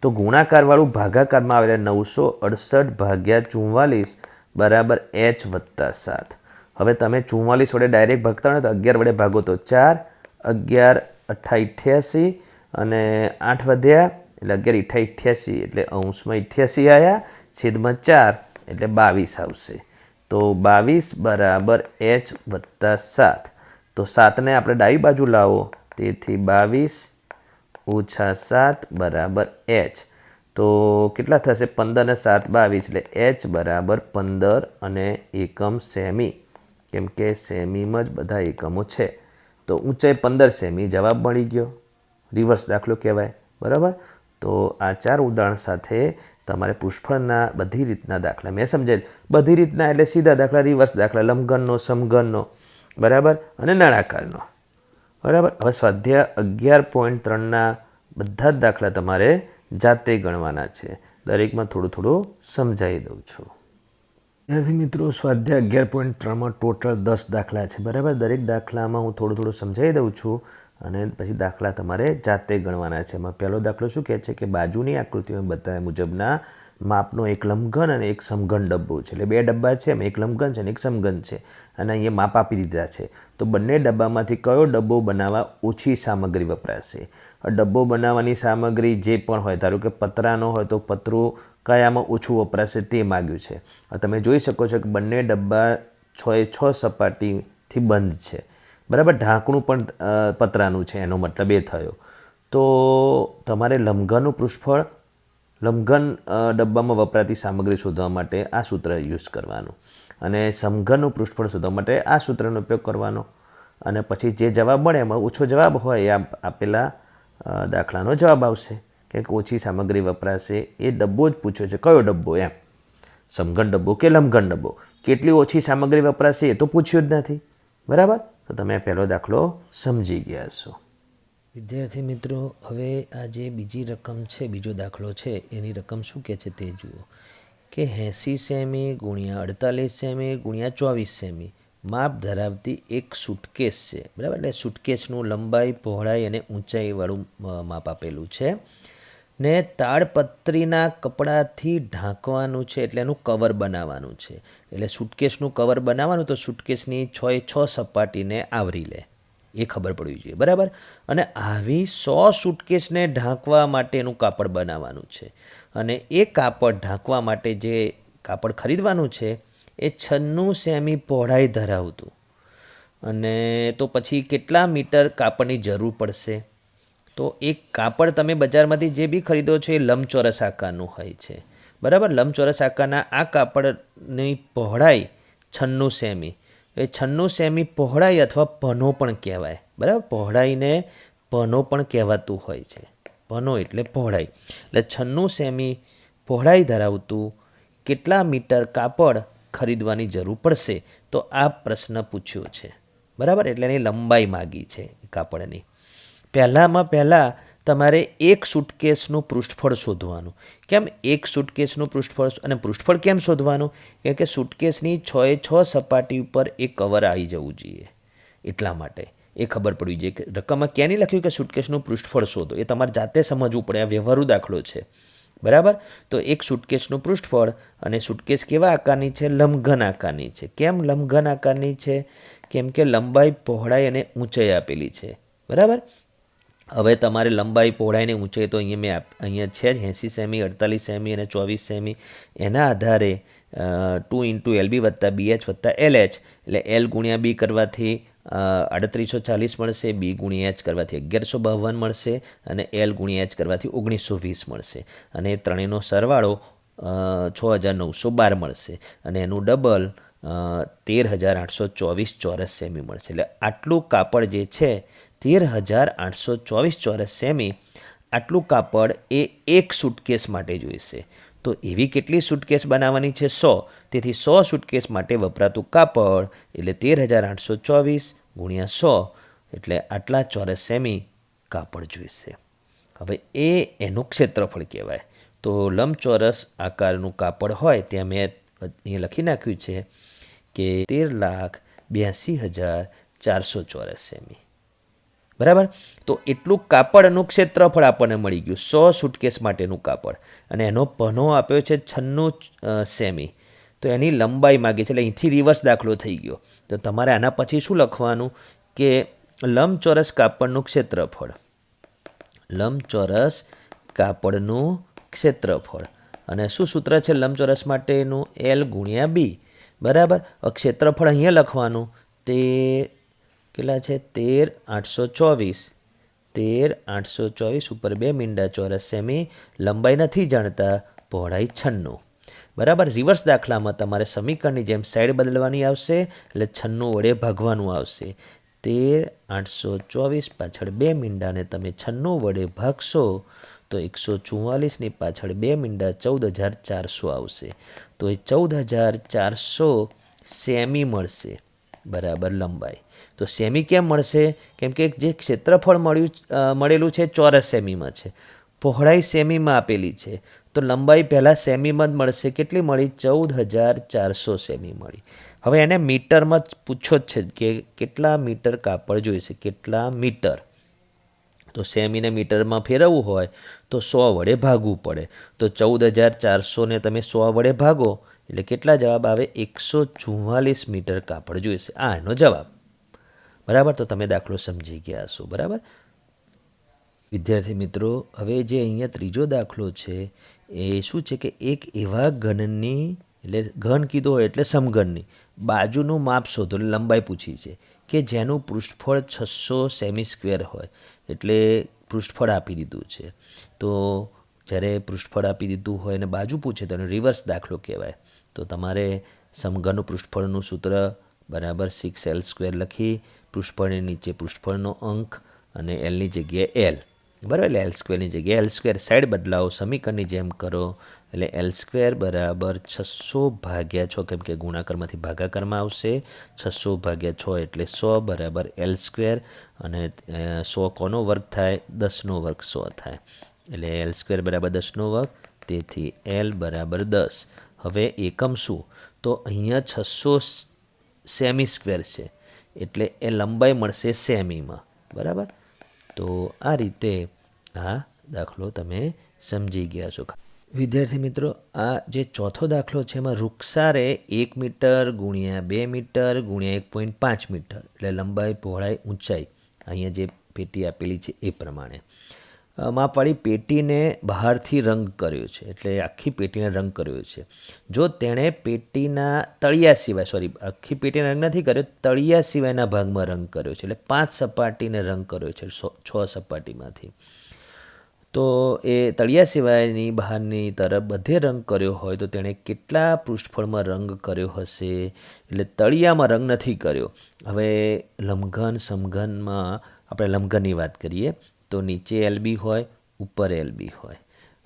તો ગુણાકારવાળું ભાગાકારમાં આવેલા 968 ભાગ્યા 44 બરાબર h વત્તા 7. હવે તમે 44 વડે ડાયરેક્ટ ભાગતા હોય તો 11 વડે ભાગો તો 4, 11 88 અને 8 વધ્યા એટલે 11 88 એટલે અંશમાં 88 આવ્યા, છેદમાં 4 એટલે 22 આવશે. તો 22 બરાબર h વત્તા 7. તો 7ને આપણે ડાબી બાજુ લાવો, તેથી 22 ઓછા 7 બરાબર h. તો કેટલા થશે? 15 ને 7 22 એટલે h બરાબર 15 અને એકમ સેમી. કેમ કે સેમીમાં જ બધા એકમો છે. તો ઊંચાઈ 15 સેમી જવાબ મળી ગયો. રિવર્સ દાખલો કહેવાય. બરાબર? તો આ 4 ઉદાહરણ સાથે તમારે પૃષ્ઠફળના બધી રીતના દાખલા મેં સમજાય. બધી રીતના એટલે સીધા દાખલા, રિવર્સ દાખલા, લંબઘનનો, સમઘનનો, બરાબર, અને નળાકારનો. બરાબર? હવે સ્વાધ્યાય 11.3ના બધા જ દાખલા તમારે જાતે ગણવાના છે. દરેકમાં થોડું થોડું સમજાવી દઉં છું. ત્યારથી મિત્રો સ્વાધ્યાય 11.3માં ટોટલ 10 દાખલા છે. બરાબર? દરેક દાખલામાં હું થોડું સમજાવી દઉં છું અને પછી દાખલા તમારે જાતે ગણવાના છે. એમાં પહેલો દાખલો શું કહે છે કે બાજુની આકૃતિમાં બતાવ્યા મુજબના માપનો એક લંબઘન અને એક સમઘન ડબ્બો છે. એટલે 2 ડબ્બા છે, એમાં એક લંબઘન છે અને એક સમઘન છે અને અહીંયા માપ આપી દીધા છે. તો બંને ડબ્બામાંથી કયો ડબ્બો બનાવવા ઓછી સામગ્રી વપરાશે? ડબ્બો બનાવવાની સામગ્રી જે પણ હોય, ધારો કે પતરાનો હોય તો પતરું કયામાં ઓછું વપરાશે તે માગ્યું છે. તમે જોઈ શકો છો કે બંને ડબ્બા 6 સપાટીથી બંધ છે. બરાબર? ઢાંકણું પણ પતરાનું છે, એનો મતલબ એ થયો. તો તમારે લંબઘનનું પૃષ્ઠફળ લંબઘન ડબ્બામાં વપરાતી સામગ્રી શોધવા માટે આ સૂત્ર યુઝ કરવાનું અને સમઘનનું પૃષ્ઠફળ શોધવા માટે આ સૂત્રનો ઉપયોગ કરવાનો અને પછી જે જવાબ મળે એમાં ઓછો જવાબ હોય એ આપેલા દાખલાનો જવાબ આવશે કે ઓછી સામગ્રી વપરાશે એ ડબ્બો જ પૂછ્યો છે કયો ડબ્બો એમ સમઘન ડબ્બો કે લંબઘન ડબ્બો કેટલી ઓછી સામગ્રી વપરાશે એ તો પૂછ્યું જ નથી બરાબર તો તમે પહેલો દાખલો સમજી ગયા છો વિદ્યાર્થી મિત્રો હવે આ જે બીજી રકમ છે બીજો દાખલો છે એની રકમ શું કહે છે તે જુઓ કે 80 સેમી ગુણ્યા 48 સેમી ગુણ્યા 24 સેમી માપ ધરાવતી એક સૂટકેસ છે બરાબર એટલે સૂટકેસનું લંબાઈ પહોળાઈ અને ઊંચાઈવાળું માપ આપેલું છે ને તાડપત્રીના કપડાથી ઢાંકવાનું છે એટલે એનું કવર બનાવવાનું છે એટલે સૂટકેસનું કવર બનાવવાનું તો સૂટકેસની 6 સપાટીને આવરી લે એ ખબર પડવી જોઈએ બરાબર અને આવી 100 સૂટકેસને ઢાંકવા માટેનું કાપડ બનાવવાનું છે અને એ કાપડ ઢાંકવા માટે જે કાપડ ખરીદવાનું છે એ 96 સેમી પહોળાઈ ધરાવતું અને તો પછી કેટલા મીટર કાપડની જરૂર પડશે તો એક કાપડ તમે બજારમાંથી જે બી ખરીદો છો એ લંબચોરસ આકારનું હોય છે બરાબર લંબચોરસ આકારના આ કાપડની પહોળાઈ 96 સેમી એ 96 સેમી પહોળાઈ અથવા પનો પણ કહેવાય બરાબર પહોળાઈને પનો પણ કહેવાતું હોય છે પનો એટલે પહોળાઈ એટલે 96 સેમી પહોળાઈ ધરાવતું કેટલા મીટર કાપડ ખરીદવાની જરૂર પડશે તો આ પ્રશ્ન પૂછ્યો છે બરાબર એટલે એની લંબાઈ માગી છે કાપડની પહેલાં તમારે એક સૂટકેસનું પૃષ્ઠફળ શોધવાનું કેમ એક સૂટકેસનું પૃષ્ઠફળ અને પૃષ્ઠફળ કેમ શોધવાનું કેમ કે સૂટકેસની 6 સપાટી ઉપર એ કવર આવી જવું જોઈએ એટલા માટે એ ખબર પડવી જોઈએ કે રકમમાં ક્યાં નહીં લખ્યું કે સૂટકેસનું પૃષ્ઠફળ શોધો એ તમારે જાતે સમજવું પડે આ વ્યવહારુ દાખલો છે બરાબર તો એક સૂટકેસનું પૃષ્ઠફળ અને સૂટકેસ કેવા આકારની છે લંબઘન આકારની છે કેમ લંબઘન આકારની છે કેમ કે લંબાઈ પહોળાઈ અને ઊંચાઈ આપેલી છે બરાબર હવે તમારે લંબાઈ પહોળાઈ અને ઊંચાઈ તો અહીંયા છે જ 80 સેમી 48 સેમી અને 24 સેમી એના આધારે 2 × LB + BH + LH એટલે L × B કરવાથી 3840 મળશે B × H કરવાથી 1152 મળશે અને L × H કરવાથી 1920 મળશે અને ત્રણેયનો સરવાળો 6912 મળશે અને એનું ડબલ 13824 ચોરસ સેમી મળશે એટલે આટલું કાપડ જે છે 13824 ચોરસ સેમી આટલું કાપડ એ એક સૂટકેસ માટે જોઈશે તો એવી કેટલી સૂટકેસ બનાવવાની છે 100 તેથી 100 સૂટકેસ માટે વપરાતું કાપડ એટલે 13824 × 100 એટલે આટલા ચોરસ સેમી કાપડ જોઈશે હવે એ એનું ક્ષેત્રફળ કહેવાય તો લંબચોરસ આકારનું કાપડ હોય ત્યાં મેં અહીંયા લખી નાખ્યું છે કે 13,82,400 ચોરસ સેમી બરાબર તો એટલું કાપડનું ક્ષેત્રફળ આપણને મળી ગયું 100 સૂટકેસ માટેનું કાપડ અને એનો પનો આપ્યો છે 96 સેમી તો એની લંબાઈ માગી છે એટલે અહીંથી રિવર્સ દાખલો થઈ ગયો તો તમારે આના પછી શું લખવાનું કે લંબચોરસ કાપડનું ક્ષેત્રફળ લંબચોરસ કાપડનું ક્ષેત્રફળ અને શું સૂત્ર છે લંબચોરસ માટેનું L × B બરાબર ક્ષેત્રફળ અહીંયા લખવાનું તે કેટલા છે 13824 13824 ઉપર 2 મીંડા ચોરસ સેમી લંબાઈ નથી જાણતા પહોળાઈ 96 બરાબર રિવર્સ દાખલામાં તમારે સમીકરણની જેમ સાઈડ બદલવાની આવશે એટલે 96 વડે ભાગવાનું આવશે 13824 પાછળ 2 મીંડાને તમે 96 વડે ભાગશો તો 144ની પાછળ 2 મીંડા 14400 આવશે તો એ 14400 સેમી મળશે બરાબર લંબાઈ તો સેમી કેમ મળશે કેમ કે જે ક્ષેત્રફળ મળેલું છે ચોરસ સેમીમાં છે પહોળાઈ સેમીમાં આપેલી છે તો લંબાઈ પહેલાં સેમીમાં જ મળશે કેટલી મળી 14400 સેમી મળી હવે એને મીટરમાં જ પૂછો જ છે કે કેટલા મીટર કાપડ જોઈશે કેટલા મીટર તો સેમીને મીટરમાં ફેરવવું હોય તો 100 વડે ભાગવું પડે તો 14400ને તમે 100 વડે ભાગો એટલે કેટલા જવાબ આવે 144 મીટર કાપડ જોઈશે આ એનો જવાબ બરાબર તો તમે દાખલો સમજી ગયા છો બરાબર વિદ્યાર્થી મિત્રો હવે જે અહીંયા ત્રીજો દાખલો છે એ શું છે કે એક એવા ઘનની એટલે ઘન કીધો હોય એટલે સમઘનની બાજુનું માપ શોધો લંબાઈ પૂછી છે કે જેનું પૃષ્ઠફળ 600 સેમી સ્ક્વેર હોય. એટલે પૃષ્ઠફળ આપી દીધું છે. તો જ્યારે પૃષ્ઠફળ આપી દીધું હોય અને બાજુ પૂછે તો એનો રિવર્સ દાખલો કહેવાય. તો તમારે સમઘનનું પૃષ્ઠફળનું સૂત્ર બરાબર 6l² લખી પૃષ્ઠફળની નીચે પૃષ્ઠફળનો અંક અને એલની જગ્યાએ એલ, બરાબર. એટલે l² જગ્યાએ l² સાઈડ બદલાવો, સમીકરણની જેમ કરો. એટલે l² બરાબર 600/6, કેમ કે ગુણાકારમાંથી ભાગાકારમાં આવશે. 600/6 એટલે 100 બરાબર l². અને 100 કોનો વર્ગ થાય? 10નો વર્ગ 100 થાય. એટલે l² બરાબર 10નો વર્ગ, તેથી l બરાબર 10. હવે એકમ શું? તો અહીંયા 600 સેમી સ્ક્વેર છે, એટલે એ લંબાઈ મળશે સેમીમાં, બરાબર. તો આ રીતે આ દાખલો તમે સમજી ગયા છો. વિદ્યાર્થી મિત્રો, આ જે ચોથો દાખલો છે એમાં વૃક્ષારે 1 મીટર ગુણ્યા 2 મીટર ગુણ્યા 1.5 મીટર, એટલે લંબાઈ, પહોળાઈ, ઊંચાઈ અહીંયા જે પેટી આપેલી છે એ પ્રમાણે માપવાળી પેટીને બહારથી રંગ કર્યો છે. એટલે આખી પેટીને રંગ કર્યો છે. જો તેણે પેટીના તળિયા સિવાય, આખી પેટીને રંગ નથી કર્યો, તળિયા સિવાયના ભાગમાં રંગ કર્યો છે. એટલે 5 સપાટીને રંગ કર્યો છે 6 સપાટીમાંથી. તો એ તળિયા સિવાયની બહારની તરફ બધે રંગ કર્યો હોય તો તેણે કેટલા પૃષ્ઠફળમાં રંગ કર્યો હશે? એટલે તળિયામાં રંગ નથી કર્યો. હવે લંબઘન સમઘનમાં આપણે લંબઘનની વાત કરીએ તો નીચે LB હોય, ઉપર LB હોય,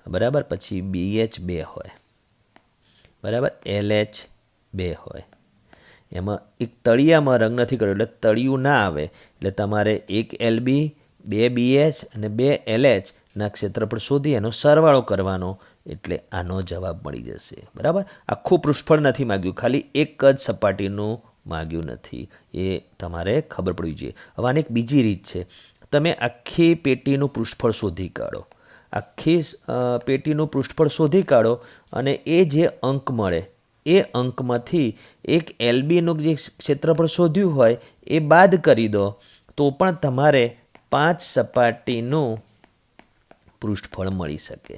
બરાબર. પછી BH 2 હોય, બરાબર. LH 2 હોય. એમાં એક તળિયામાં રંગ નથી કર્યો એટલે તળિયું ના આવે. એટલે તમારે એક LB, 2 BH અને 2 LH ના ક્ષેત્રફળ શોધી એનો સરવાળો કરવાનો. એટલે આનો જવાબ મળી જશે, બરાબર. આખું પૃષ્ઠફળ નથી માગ્યું, ખાલી એક જ સપાટીનું માગ્યું નથી, એ તમારે ખબર પડવી જોઈએ. હવે આની એક બીજી રીત છે. તમે આખી પેટીનું પૃષ્ઠફળ શોધી કાઢો, આખી પેટીનું પૃષ્ઠફળ શોધી કાઢો અને એ જે અંક મળે એ અંકમાંથી એક LBનું જે ક્ષેત્રફળ શોધ્યું હોય એ બાદ કરી દો તો પણ તમારે 5 સપાટીનું પૃષ્ઠફળ મળી શકે.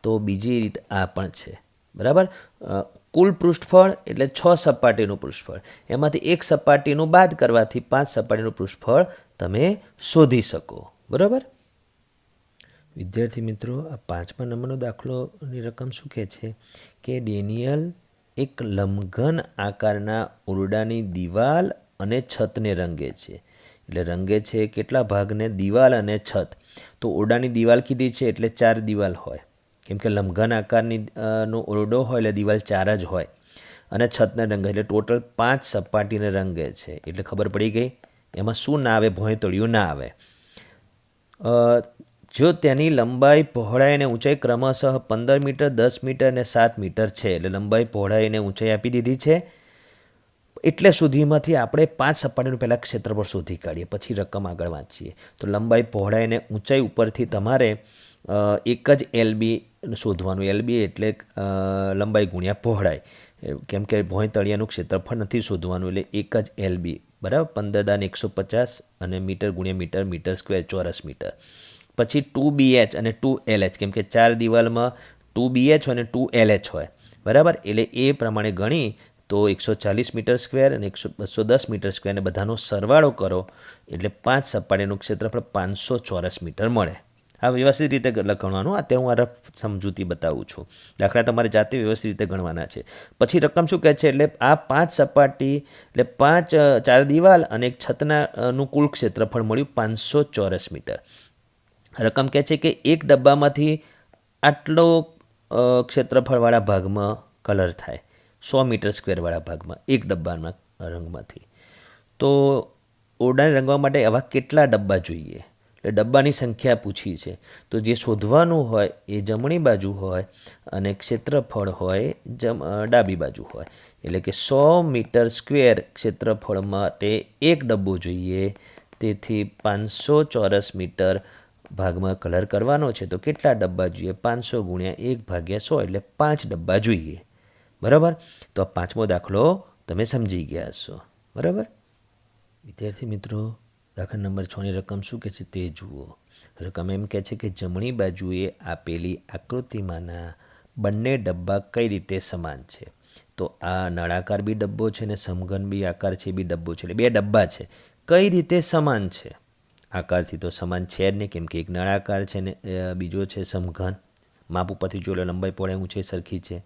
તો બીજી રીત આ પણ છે, બરાબર. કુલ પૃષ્ઠફળ એટલે 6 સપાટીનું પૃષ્ઠફળ, એમાંથી એક સપાટીનું બાદ કરવાથી 5 સપાટીનું પૃષ્ઠફળ તમે શોધી શકો, બરાબર. વિદ્યાર્થી મિત્રો, આ 5મા નંબરનો દાખલોની રકમ શું કહે છે કે ડેનિયલ એક લંબઘન આકારના ઓરડાની દિવાલ અને છતને રંગે છે. એટલે રંગે છે કેટલા ભાગને? દિવાલ અને છત. તો ઓરડાની દિવાલ કીધી છે એટલે 4 દિવાલ હોય, કેમ કે લંબઘન આકારની નો ઓરડો હોય એટલે દિવાલ 4 જ હોય. અને છતને રંગે એટલે ટોટલ 5 સપાટીને રંગે છે. એટલે ખબર પડી ગઈ. એમાં શું ના આવે? ભોંયતળિયું ના આવે. જો તેની લંબાઈ, પહોળાઈ અને ઊંચાઈ ક્રમશઃ 15 મીટર, 10 મીટર અને 7 મીટર છે. એટલે લંબાઈ, પહોળાઈ અને ઊંચાઈ આપી દીધી છે. એટલે સુધીમાંથી આપણે 5 સપાટીનું પહેલાં ક્ષેત્રફળ શોધી કાઢીએ, પછી રકમ આગળ વાંચીએ. તો લંબાઈ, પહોળાઈ અને ઊંચાઈ ઉપરથી તમારે એક જ LB શોધવાનું. LB એટલે લંબાઈ ગુણ્યા પહોળાઈ, કેમ કે ભોંયતળિયાનું ક્ષેત્રફળ નથી શોધવાનું. એટલે એક જ LB, બરાબર. 15 × 150 અને મીટર ગુણ્યા મીટર, મીટર સ્ક્વેર ચોરસ મીટર. પછી 2BH અને 2LH, કેમ કે 4 દિવાલમાં 2BH હોય અને 2LH હોય, બરાબર. એટલે એ પ્રમાણે ગણી તો 140 મીટર સ્ક્વેર અને 210 મીટર સ્ક્વેર, અને બધાનો સરવાળો કરો એટલે 5 સપાટીનું ક્ષેત્રફળ 500 ચોરસ મીટર મળે. આ વ્યવસ્થિત રીતે ગણવાનું. અત્યારે હું આ રફ સમજૂતી બતાવું છું. દાખલા તમારે જાતે વ્યવસ્થિત રીતે ગણવાના છે. પછી રકમ શું કહે છે? એટલે આ 5 સપાટી એટલે 4 દિવાલ અને એક છતનાનું કુલ ક્ષેત્રફળ મળ્યું 500 ચોરસ મીટર. રકમ કહે છે કે એક ડબ્બામાંથી આટલો ક્ષેત્રફળવાળા ભાગમાં કલર થાય, 100 મીટર સ્ક્વેરવાળા ભાગમાં, એક ડબ્બાના રંગમાંથી. તો ઓરડાને રંગવા માટે આવા કેટલા ડબ્બા જોઈએ? એટલે ડબ્બાની સંખ્યા પૂછી છે. તો જે શોધવાનું હોય એ જમણી બાજુ હોય અને ક્ષેત્રફળ હોય ડાબી બાજુ હોય. એટલે કે 100 મીટર સ્ક્વેર ક્ષેત્રફળ માટે એક ડબ્બો જોઈએ. તેથી 500 ચોરસ મીટર ભાગમાં કલર કરવાનો છે. તો કેટલા ડબ્બા જોઈએ? 500 ગુણ્યા 1/100 એટલે 5 ડબ્બા જોઈએ, બરાબર. તો આ 5મો દાખલો તમે સમજી ગયા હશો, બરાબર. વિદ્યાર્થી મિત્રો, દાખલા નંબર 6ની રકમ શું કહે છે તે જુઓ. રકમ એમ કહે છે કે જમણી બાજુએ આપેલી આકૃતિમાંના બંને ડબ્બા કઈ રીતે સમાન છે? તો આ નળાકાર બી ડબ્બો છે ને સમઘન બી આકાર છે બી ડબ્બો છે. એટલે 2 ડબ્બા છે. કઈ રીતે સમાન છે? આકારથી તો સમાન છે જ નહીં, કેમ કે એક નળાકાર છે ને બીજો છે સમઘન. માપ ઉપરથી જોઈ લો, લંબાઈ પહોળાઈ ઊંચાઈ સરખી છે.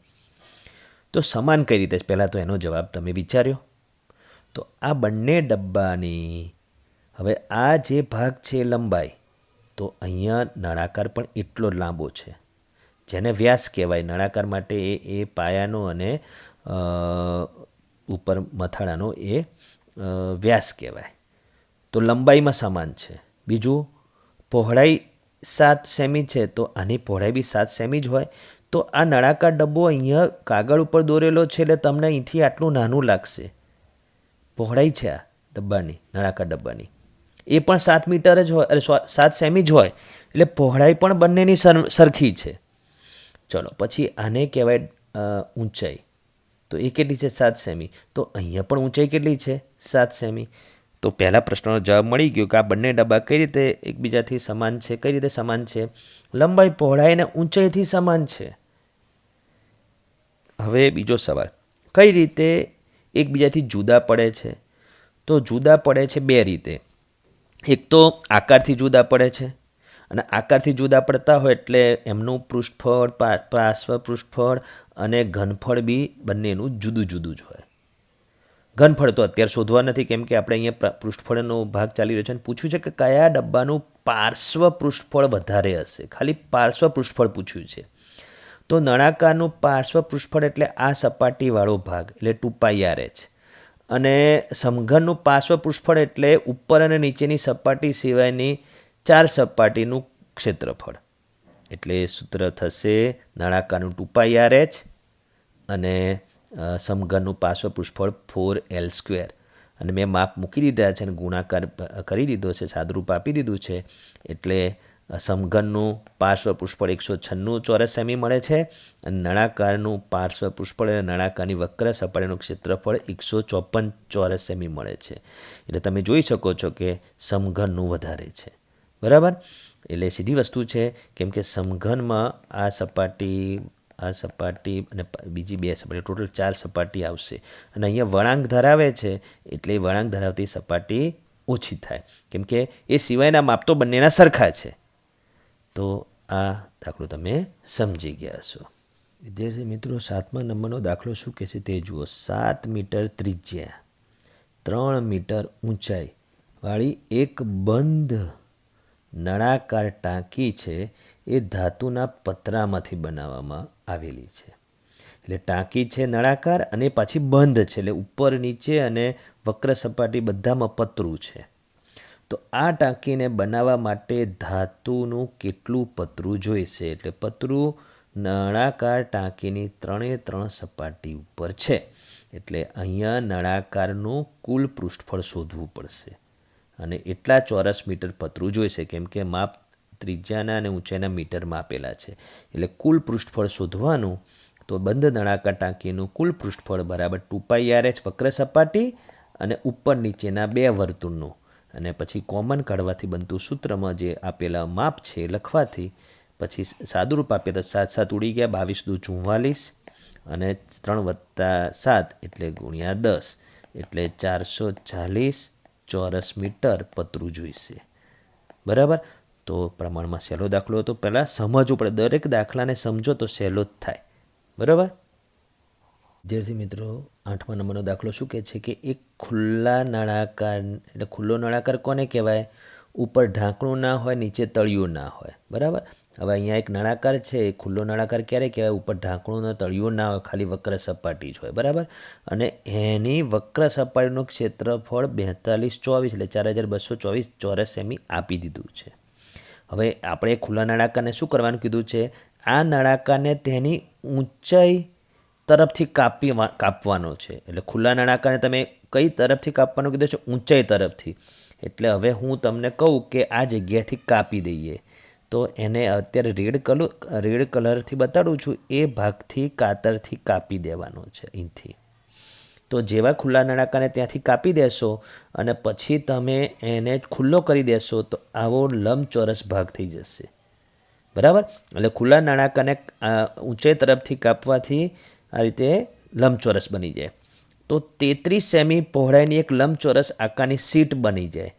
તો સમાન કઈ રીતે? પહેલાં તો એનો જવાબ તમે વિચાર્યો. તો આ બંને ડબ્બાની હવે આ જે ભાગ છે લંબાઈ, તો અહીંયા નળાકાર પણ એટલો જ લાંબો છે, જેને વ્યાસ કહેવાય. નળાકાર માટે એ પાયાનો અને ઉપર મથાળાનો એ વ્યાસ કહેવાય. તો લંબાઈમાં સમાન છે. બીજું, પહોળાઈ 7 સેમી છે, તો આની પહોળાઈ બી 7 સેમી જ હોય. તો આ નળાકાર ડબ્બો અહીંયા કાગળ ઉપર દોરેલો છે, એટલે તમને અહીંથી આટલું નાનું લાગશે. પહોળાઈ છે આ ડબ્બાની, નળાકાર ડબ્બાની, એ પણ 7 મીટર જ હોય, 7 સેમી જ હોય, એટલે પહોળાઈ પણ બંનેની સરખી છે. ચલો, પછી આને કહેવાય ઊંચાઈ. તો એ કેટલી છે? 7 સેમી. તો અહીંયા પણ ઊંચાઈ કેટલી છે? 7 સેમી. તો પહેલા પ્રશ્નનો જવાબ મળી ગયો કે આ બંને ડબ્બા કઈ રીતે એકબીજાથી સમાન છે. કઈ રીતે સમાન છે? લંબાઈ, પહોળાઈ અને ઊંચાઈથી સમાન છે. હવે બીજો સવાલ, કઈ રીતે એકબીજાથી જુદા પડે છે? તો જુદા પડે છે બે રીતે. એક તો આકારથી જુદા પડે છે, અને આકારથી જુદા પડતા હોય એટલે એમનું પૃષ્ઠફળ, પાર્શ્વ પૃષ્ઠફળ અને ઘનફળ બી બંનેનું જુદું જુદું જ હોય. ઘનફળ તો અત્યારે શોધવા નથી, કેમ કે આપણે અહીંયા પૃષ્ઠફળનો ભાગ ચાલી રહ્યો છે અને પૂછ્યું છે કે કયા ડબ્બાનું પાર્શ્વ પૃષ્ઠફળ વધારે હશે. ખાલી પાર્શ્વ પૃષ્ઠફળ પૂછ્યું છે. તો નળાકારનું પાર્શ્વ પૃષ્ઠફળ એટલે આ સપાટીવાળો ભાગ, એટલે 2πRh. અને સમઘનનું પાર્શ્વ પૃષ્ઠફળ એટલે ઉપર અને નીચેની સપાટી સિવાયની 4 સપાટીનું ક્ષેત્રફળ. એટલે સૂત્ર થશે નળાકારનું 2πRh અને સમઘનનું પાર્શ્વ પૃષ્ઠફળ 4L². અને મેં માપ મૂકી દીધા છે અને ગુણાકાર કરી દીધો છે, સાદુરૂપ આપી દીધું છે. એટલે સમઘનનું પાર્શ્વ પૃષ્ઠફળ 196 ચોરસ સેમી મળે છે, અને નળાકારનું પાર્શ્વ પૃષ્ઠફળ અને નળાકારની વક્ર સપાટીનું ક્ષેત્રફળ 154 ચોરસ સેમી મળે છે. એટલે તમે જોઈ શકો છો કે સમઘનનું વધારે છે. બરાબર? એટલે સીધી વસ્તુ છે, કેમ કે સમઘનમાં આ સપાટી અને બીજી 2 સપાટી, ટોટલ 4 સપાટી આવશે. અને અહીંયા વળાંક ધરાવે છે, એટલે વળાંક ધરાવતી સપાટી ઓછી થાય, કેમ કે એ સિવાયના માપ તો બંનેના સરખા છે. તો આ દાખલો તમે સમજી ગયા છો. વિદ્યાર્થી મિત્રો, 7મા નંબરનો દાખલો શું કહે છે તે જુઓ. 7 મીટર ત્રિજ્યા, 3 મીટર ઊંચાઈ વાળી એક બંધ નળાકાર ટાંકી છે, એ ધાતુના પતરામાંથી બનાવવામાં આવેલી છે. એટલે ટાંકી છે નળાકાર અને પાછી બંધ છે, એટલે ઉપર નીચે અને વક્ર સપાટી બધામાં પતરું છે. તો આ ટાંકીને બનાવવા માટે ધાતુનું કેટલું પતરું જોઈશે? એટલે પતરું નળાકાર ટાંકીની 3 સપાટી ઉપર છે, એટલે અહીંયા નળાકારનું કુલ પૃષ્ઠફળ શોધવું પડશે. અને એટલા ચોરસ મીટર પતરું જોઈશે, કેમ કે માપ ત્રિજ્યાના અને ઊંચાઈના મીટરમાં આપેલા છે. એટલે કુલ પૃષ્ઠફળ શોધવાનું, તો બંધ નળાકાર ટાંકીનું કુલ પૃષ્ઠફળ બરાબર 2πRh વક્ર સપાટી અને ઉપર નીચેના 2 વર્તુળનું, અને પછી કોમન કાઢવાથી બનતું સૂત્રમાં જે આપેલા માપ છે લખવાથી પછી સાદુરૂપ આપીએ તો 7 7 ઉડી ગયા, 22 દુ 44 અને 3 + 7 એટલે × 10, એટલે 440 ચોરસ મીટર પતરું જોઈશે. બરાબર? તો પ્રમાણમાં સહેલો દાખલો હતો. પહેલાં સમજવું પડે, દરેક દાખલાને સમજો તો સહેલો જ થાય. બરાબર? વિદ્યાર્થી મિત્રો, 8મા નંબરનો દાખલો શું કહે છે કે એક ખુલ્લા નળાકાર, એટલે ખુલ્લો નળાકાર કોને કહેવાય? ઉપર ઢાંકણું ના હોય, નીચે તળિયું ના હોય. બરાબર? હવે અહીંયા એક નળાકાર છે, એ ખુલ્લો નળાકાર ક્યારે કહેવાય? ઉપર ઢાંકણું ને તળિયું ના હોય, ખાલી વક્ર સપાટી જ હોય. બરાબર? અને એની વક્ર સપાટીનું ક્ષેત્રફળ 4224 એટલે 4224 ચોરસ સેમી આપી દીધું છે. હવે આપણે ખુલ્લા નળાકારને શું કરવાનું કીધું છે? આ નળાકારને તેની ઊંચાઈ તરફથી કાપવાનો છે. એટલે ખુલ્લા નળાકારને તમે કઈ તરફથી કાપવાનું કીધું છે? ઊંચાઈ તરફથી. એટલે હવે હું તમને કહું કે આ જગ્યાથી કાપી દઈએ, તો એને અત્યારે રેડ કલરથી બતાડું છું, એ ભાગથી કાતરથી કાપી દેવાનો છે અહીંથી. તો જેવા ખુલ્લા નળાકારને ત્યાંથી કાપી દેશો અને પછી તમે એને ખુલ્લો કરી દેશો, તો આવો લંબચોરસ ભાગ થઈ જશે. બરાબર? એટલે ખુલ્લા નળાકારને ઊંચાઈ તરફથી કાપવાથી આ રીતે લંબચોરસ બની જાય. તો 33 સેમી પહોળાઈની એક લંબચોરસ આકારની સીટ બની જાય.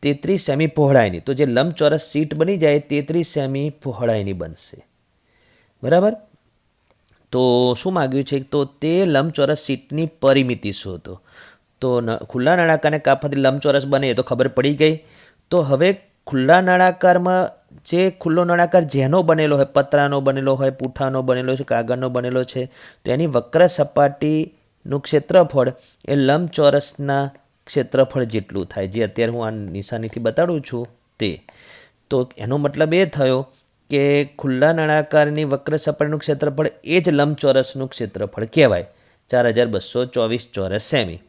33 સેમી પહોળાઈની, તો જે લંબચોરસ સીટ બની જાય 33 સેમી પહોળાઈની બનશે. બરાબર. તો શું માગ્યું છે? તો તે લંબચોરસ સીટની પરિમિતિ શોધો. તો ખુલ્લા નળાકારને કાપવાથી લંબચોરસ બને એ તો ખબર પડી ગઈ. તો હવે ખુલ્લા નળાકારમાં જે ખુલ્લો નળાકાર જેનો બનેલો હોય, પતરાનો બનેલો હોય, પૂંઠાનો બનેલો છે, કાગળનો બનેલો છે, તો એની વક્ર સપાટીનું ક્ષેત્રફળ એ લંબચોરસના ક્ષેત્રફળ જેટલું થાય, જે અત્યારે હું આ નિશાનીથી બતાડું છું તે. તો એનો મતલબ એ થયો કે ખુલ્લા નળાકારની વક્ર સપાટીનું ક્ષેત્રફળ એ જ લંબચોરસનું ક્ષેત્રફળ કહેવાય, 4224 ચોરસ સેમી.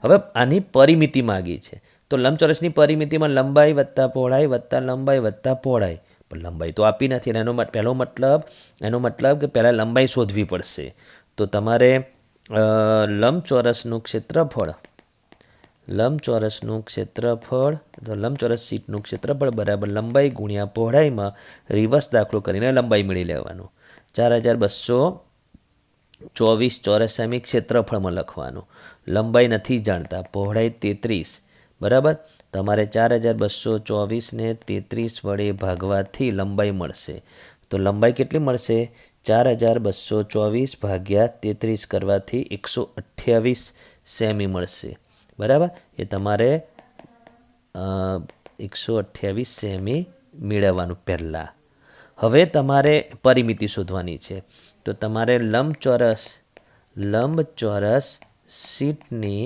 હવે આની પરિમિતિ માગી છે. તો લંબચોરસની પરિમિતિમાં લંબાઈ વત્તા પહોળાઈ વત્તા લંબાઈ વત્તા પહોળાઈ, પણ લંબાઈ તો આપી નથી. એનો મતલબ કે પહેલાં લંબાઈ શોધવી પડશે. તો તમારે લંબચોરસ સીટનું ક્ષેત્રફળ બરાબર લંબાઈ ગુણ્યા પહોળાઈમાં રિવર્સ દાખલો કરીને લંબાઈ મેળવી લેવાનું. 4224 ચોરસ સેમી ક્ષેત્રફળમાં લખવાનું. લંબાઈ નથી જાણતા, પહોળાઈ 33. બરાબર. તમારે 4224ને 33 વડે ભાગવાથી લંબાઈ મળશે. તો લંબાઈ કેટલી મળશે? 4224 ભાગ્યા 33 કરવાથી 128 સેમી મળશે. બરાબર. એ તમારે 128 સેમી મેળવવાનું પહેલાં. હવે તમારે પરિમિતિ શોધવાની છે. તો તમારે લંબચોરસ સીટની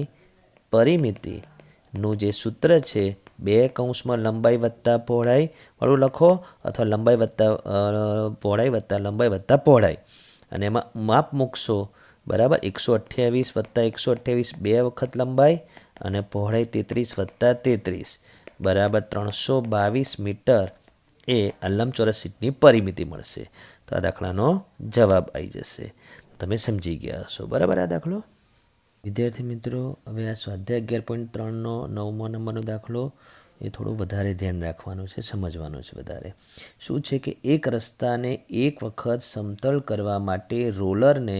પરિમિતિનું જે સૂત્ર છે, 2 કૌંસમાં લંબાઈ વત્તા પહોળાઈ વાળું લખો, અથવા લંબાઈ વત્તા પહોળાઈ વત્તા લંબાઈ વત્તા પહોળાઈ, અને એમાં માપ મૂકશો. બરાબર. 128 વત્તા 128 2 વખત લંબાઈ, અને પહોળાઈ 33 વત્તા 33 બરાબર 322 મીટર એ આ લંબચોરસ સીટની પરિમિતિ મળશે. તો આ દાખલાનો જવાબ આવી જશે. તમે સમજી ગયા હશો. બરાબર આ દાખલો. વિદ્યાર્થી મિત્રો, હવે આ સ્વાધ્યાય 11.3નો 9મો નંબરનો દાખલો એ થોડું વધારે ધ્યાન રાખવાનું છે, સમજવાનું છે વધારે. શું છે કે એક રસ્તાને એક વખત સમતલ કરવા માટે રોલરને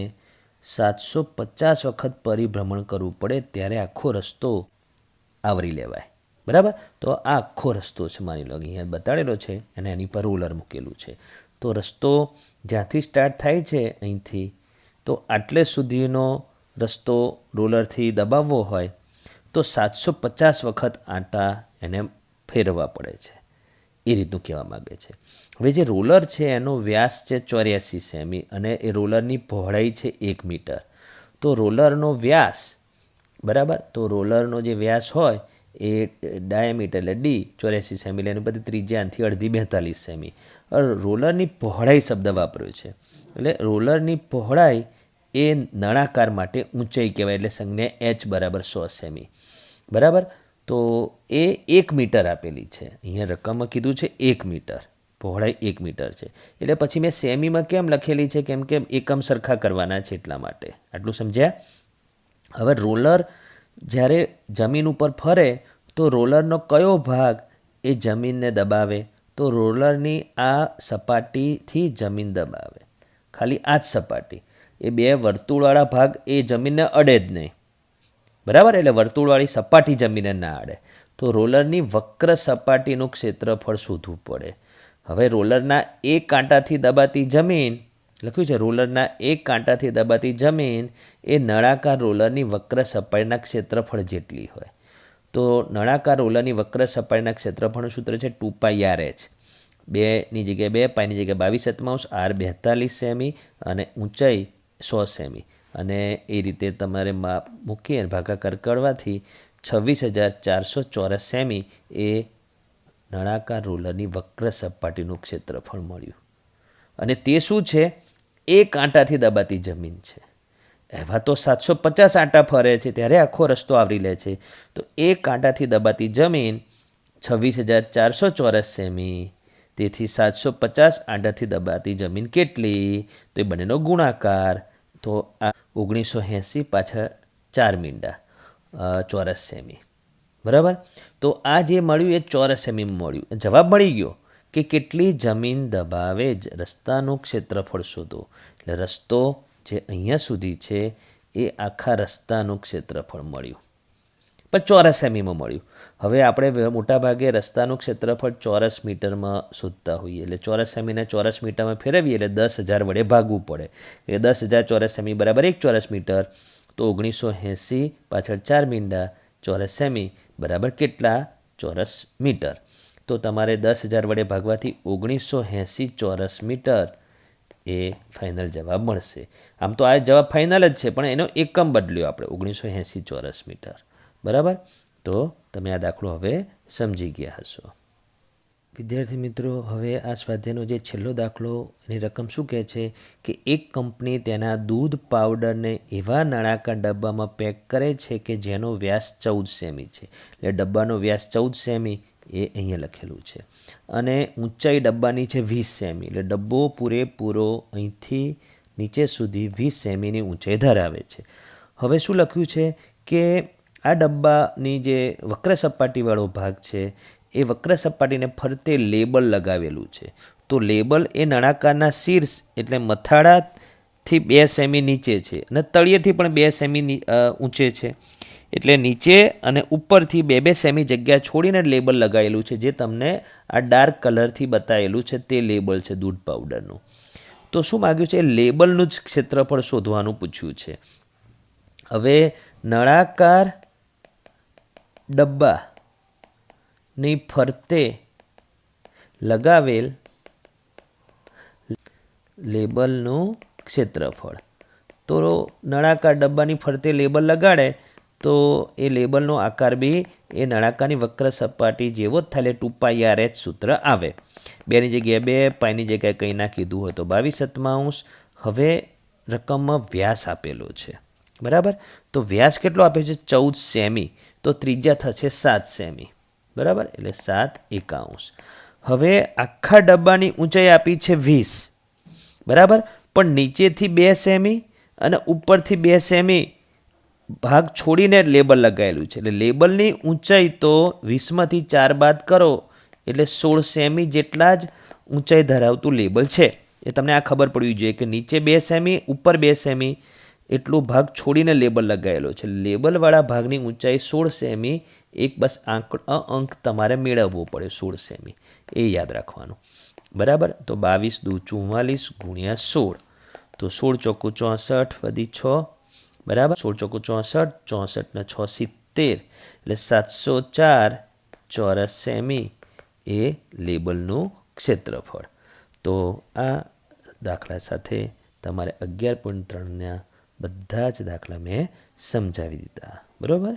750 વખત પરિભ્રમણ કરવું પડે ત્યારે આખો રસ્તો આવરી લેવાય. બરાબર. તો આ આખો રસ્તો છે, માની લો અહીંયા બતાડેલો છે અને એની પર રોલર મૂકેલું છે. તો રસ્તો જ્યાંથી સ્ટાર્ટ થાય છે અહીંથી, તો આટલે સુધીનો રસ્તો રોલરથી દબાવવો હોય તો 750 વખત આંટા એને ફેરવવા પડે છે, એ રીતનું કહેવા માગે છે. હવે જે રોલર છે એનો વ્યાસ છે 84 સેમી અને એ રોલરની પહોળાઈ છે 1 મીટર. તો રોલરનો વ્યાસ, બરાબર, તો રોલરનો જે વ્યાસ હોય એ ડાયામીટર એટલે ડી 84 સેમી, એટલે એની બધી ત્રિજ્યાથી અડધી 42 સેમી. રોલરની પહોળાઈ શબ્દ વાપર્યો છે, એટલે રોલરની પહોળાઈ એ નળાકાર માટે ઊંચાઈ કહેવાય, એટલે સંજ્ઞા h બરાબર 100 સેમી. બરાબર. તો એ 1 મીટર આપેલી છે. અહીંયા રકમમાં કીધું છે 1 મીટર, પહોળાઈ 1 મીટર છે. એટલે પછી મેં સેમીમાં કેમ લખેલી છે? કેમ કે એકમ સરખા કરવાના છે એટલા માટે. આટલું સમજ્યા? હવે રોલર જ્યારે જમીન ઉપર ફરે તો રોલરનો કયો ભાગ એ જમીનને દબાવે? તો રોલરની આ સપાટીથી જમીન દબાવે, ખાલી આ જ સપાટી. એ બે વર્તુળવાળા ભાગ એ જમીનને અડે જ નહીં. બરાબર. એટલે વર્તુળવાળી સપાટી જમીનને ના અડે. તો રોલરની વક્ર સપાટીનું ક્ષેત્રફળ શોધવું પડે. હવે રોલરના એક કાંટાથી દબાતી જમીન લખ્યું છે, રોલરના એક કાંટાથી દબાતી જમીન એ નળાકાર રોલરની વક્ર સપાટીના ક્ષેત્રફળ જેટલી હોય. તો નળાકાર રોલરની વક્ર સપાટીના ક્ષેત્રફળનું સૂત્ર છે 2πRh. 2ની જગ્યાએ 2, પાઈની જગ્યાએ 22/7, r 42 સેમી અને ઊંચાઈ 100 સેમી. અને એ રીતે તમારે મૂકી અને ભાગાકાર કરવાથી 26,400 ચોરસ સેમી એ નળાકાર રોલરની વક્ર સપાટીનું ક્ષેત્રફળ મળ્યું. અને તે શું છે? એક કાંટાથી દબાતી જમીન છે. એવા તો 750 આંટા ફરે છે ત્યારે આખો રસ્તો આવરી લે છે. તો એક કાંટાથી દબાતી જમીન 26,400 ચોરસ સેમી. તેથી 750 આંટાથી દબાતી જમીન કેટલી? તો એ બંનેનો ગુણાકાર. તો આ 1980 પાછળ 4 મીંડા ચોરસ સેમી. બરાબર. તો આ જે મળ્યું એ ચોરસ સેમી મળ્યું. જવાબ મળી ગયો કે કેટલી જમીન દબાવે જ રસ્તાનું ક્ષેત્રફળ શોધો. એટલે રસ્તો જે અહીંયા સુધી છે એ આખા રસ્તાનું ક્ષેત્રફળ મળ્યું, પણ ચોરસ સેમીમાં મળ્યું. હવે આપણે મોટાભાગે રસ્તાનું ક્ષેત્રફળ ચોરસ મીટરમાં શોધતા હોઈએ, એટલે ચોરસ સેમીને ચોરસ મીટરમાં ફેરવીએ એટલે 10,000 વડે ભાગવું પડે. એટલે 10,000 ચોરસ સેમી બરાબર 1 ચોરસ મીટર. તો 1980 પાછળ 4 મીંડા ચોરસ સેમી બરાબર કેટલા ચોરસ મીટર? તો તમારે 10,000 વડે ભાગવાથી 1980 ચોરસ મીટર એ ફાઇનલ જવાબ મળશે. આમ તો આ જવાબ ફાઇનલ જ છે, પણ એનો એકમ બદલ્યો આપણે 1980 ચોરસ મીટર. બરાબર? તો તમે આ દાખલો હવે સમજી ગયા હશો. વિદ્યાર્થી મિત્રો, હવે આ સ્વાધ્યાયનો જે છેલ્લો દાખલો, એની રકમ શું કહે છે કે એક કંપની તેના દૂધ પાવડરને એવા નળાકાર ડબ્બામાં પેક કરે છે કે જેનો વ્યાસ 14 સેમી છે. એટલે ડબ્બાનો વ્યાસ 14 સેમી એ અહીંયા લખેલું છે, અને ઊંચાઈ ડબ્બાની છે 20 સેમી. એટલે ડબ્બો પૂરેપૂરો અહીંથી નીચે સુધી 20 સેમીની ઊંચાઈ ધરાવે છે. હવે શું લખ્યું છે કે આ ડબ્બાની જે વક્ર સપાટીવાળો ભાગ છે એ વક્ર સપાટીને ફરતે લેબલ લગાવેલું છે. તો લેબલ એ નળાકારના શીર્ષ એટલે મથાળાથી 2 સેમી નીચે છે, અને તળિયેથી પણ 2 સેમી ઊંચે છે. એટલે નીચે અને ઉપરથી 2-2 સેમી જગ્યા છોડીને લેબલ લગાવેલું છે, જે તમને આ ડાર્ક કલરથી બતાવેલું છે તે લેબલ છે દૂધ પાવડરનું. તો શું માગ્યું છે? લેબલનું જ ક્ષેત્રફળ શોધવાનું પૂછ્યું છે. હવે નળાકાર ડબ્બાની ફરતે લગાવેલ લેબલનું ક્ષેત્રફળ. તો નળાકાર ડબ્બાની ફરતે લેબલ લગાડે તો એ લેબલનો આકાર બી એ નળાકારની વક્ર સપાટી જેવો જ થાય, 2πr/h સૂત્ર આવે. 2ની જગ્યાએ 2, પાઈની જગ્યાએ કંઈ ના કીધું હોય તો 22/7. હવે રકમમાં વ્યાસ આપેલો છે, બરાબર? તો વ્યાસ કેટલો આપ્યો છે? 14 સેમી. તો ત્રિજ્યા થશે 7 સેમી, બરાબર? એટલે 7/1. હવે આખા ડબ્બાની ઊંચાઈ આપી છે 20, બરાબર? પણ નીચેથી 2 સેમી અને ઉપરથી 2 સેમી ભાગ છોડીને લેબલ લગાવેલું છે. એટલે લેબલની ઊંચાઈ તો 20માંથી 4 બાદ કરો એટલે 16 સેમી જેટલા જ ઊંચાઈ ધરાવતું લેબલ છે. એ તમને આ ખબર પડવી જોઈએ કે નીચે 2 સેમી ઉપર 2 સેમી એટલો ભાગ છોડીને લેબલ લગાવેલો છે. લેબલવાળા ભાગની ઊંચાઈ 16 સેમી. એક બસ અંક તમારે મેળવવો પડે 16 સેમી, એ યાદ રાખવાનું, બરાબર? તો 22 દુ 44 ગુણ્યા 16. તો 16 ચોકુ 64 વધી 6, બરાબર? 16 ચોકુ 64, 64 ને 6 70, એટલે 704 ચોરસ સેમી એ લેબલનું ક્ષેત્રફળ. તો આ દાખલા સાથે તમારે 11.3ના બધા જ દાખલા મેં સમજાવી દીધા, બરાબર?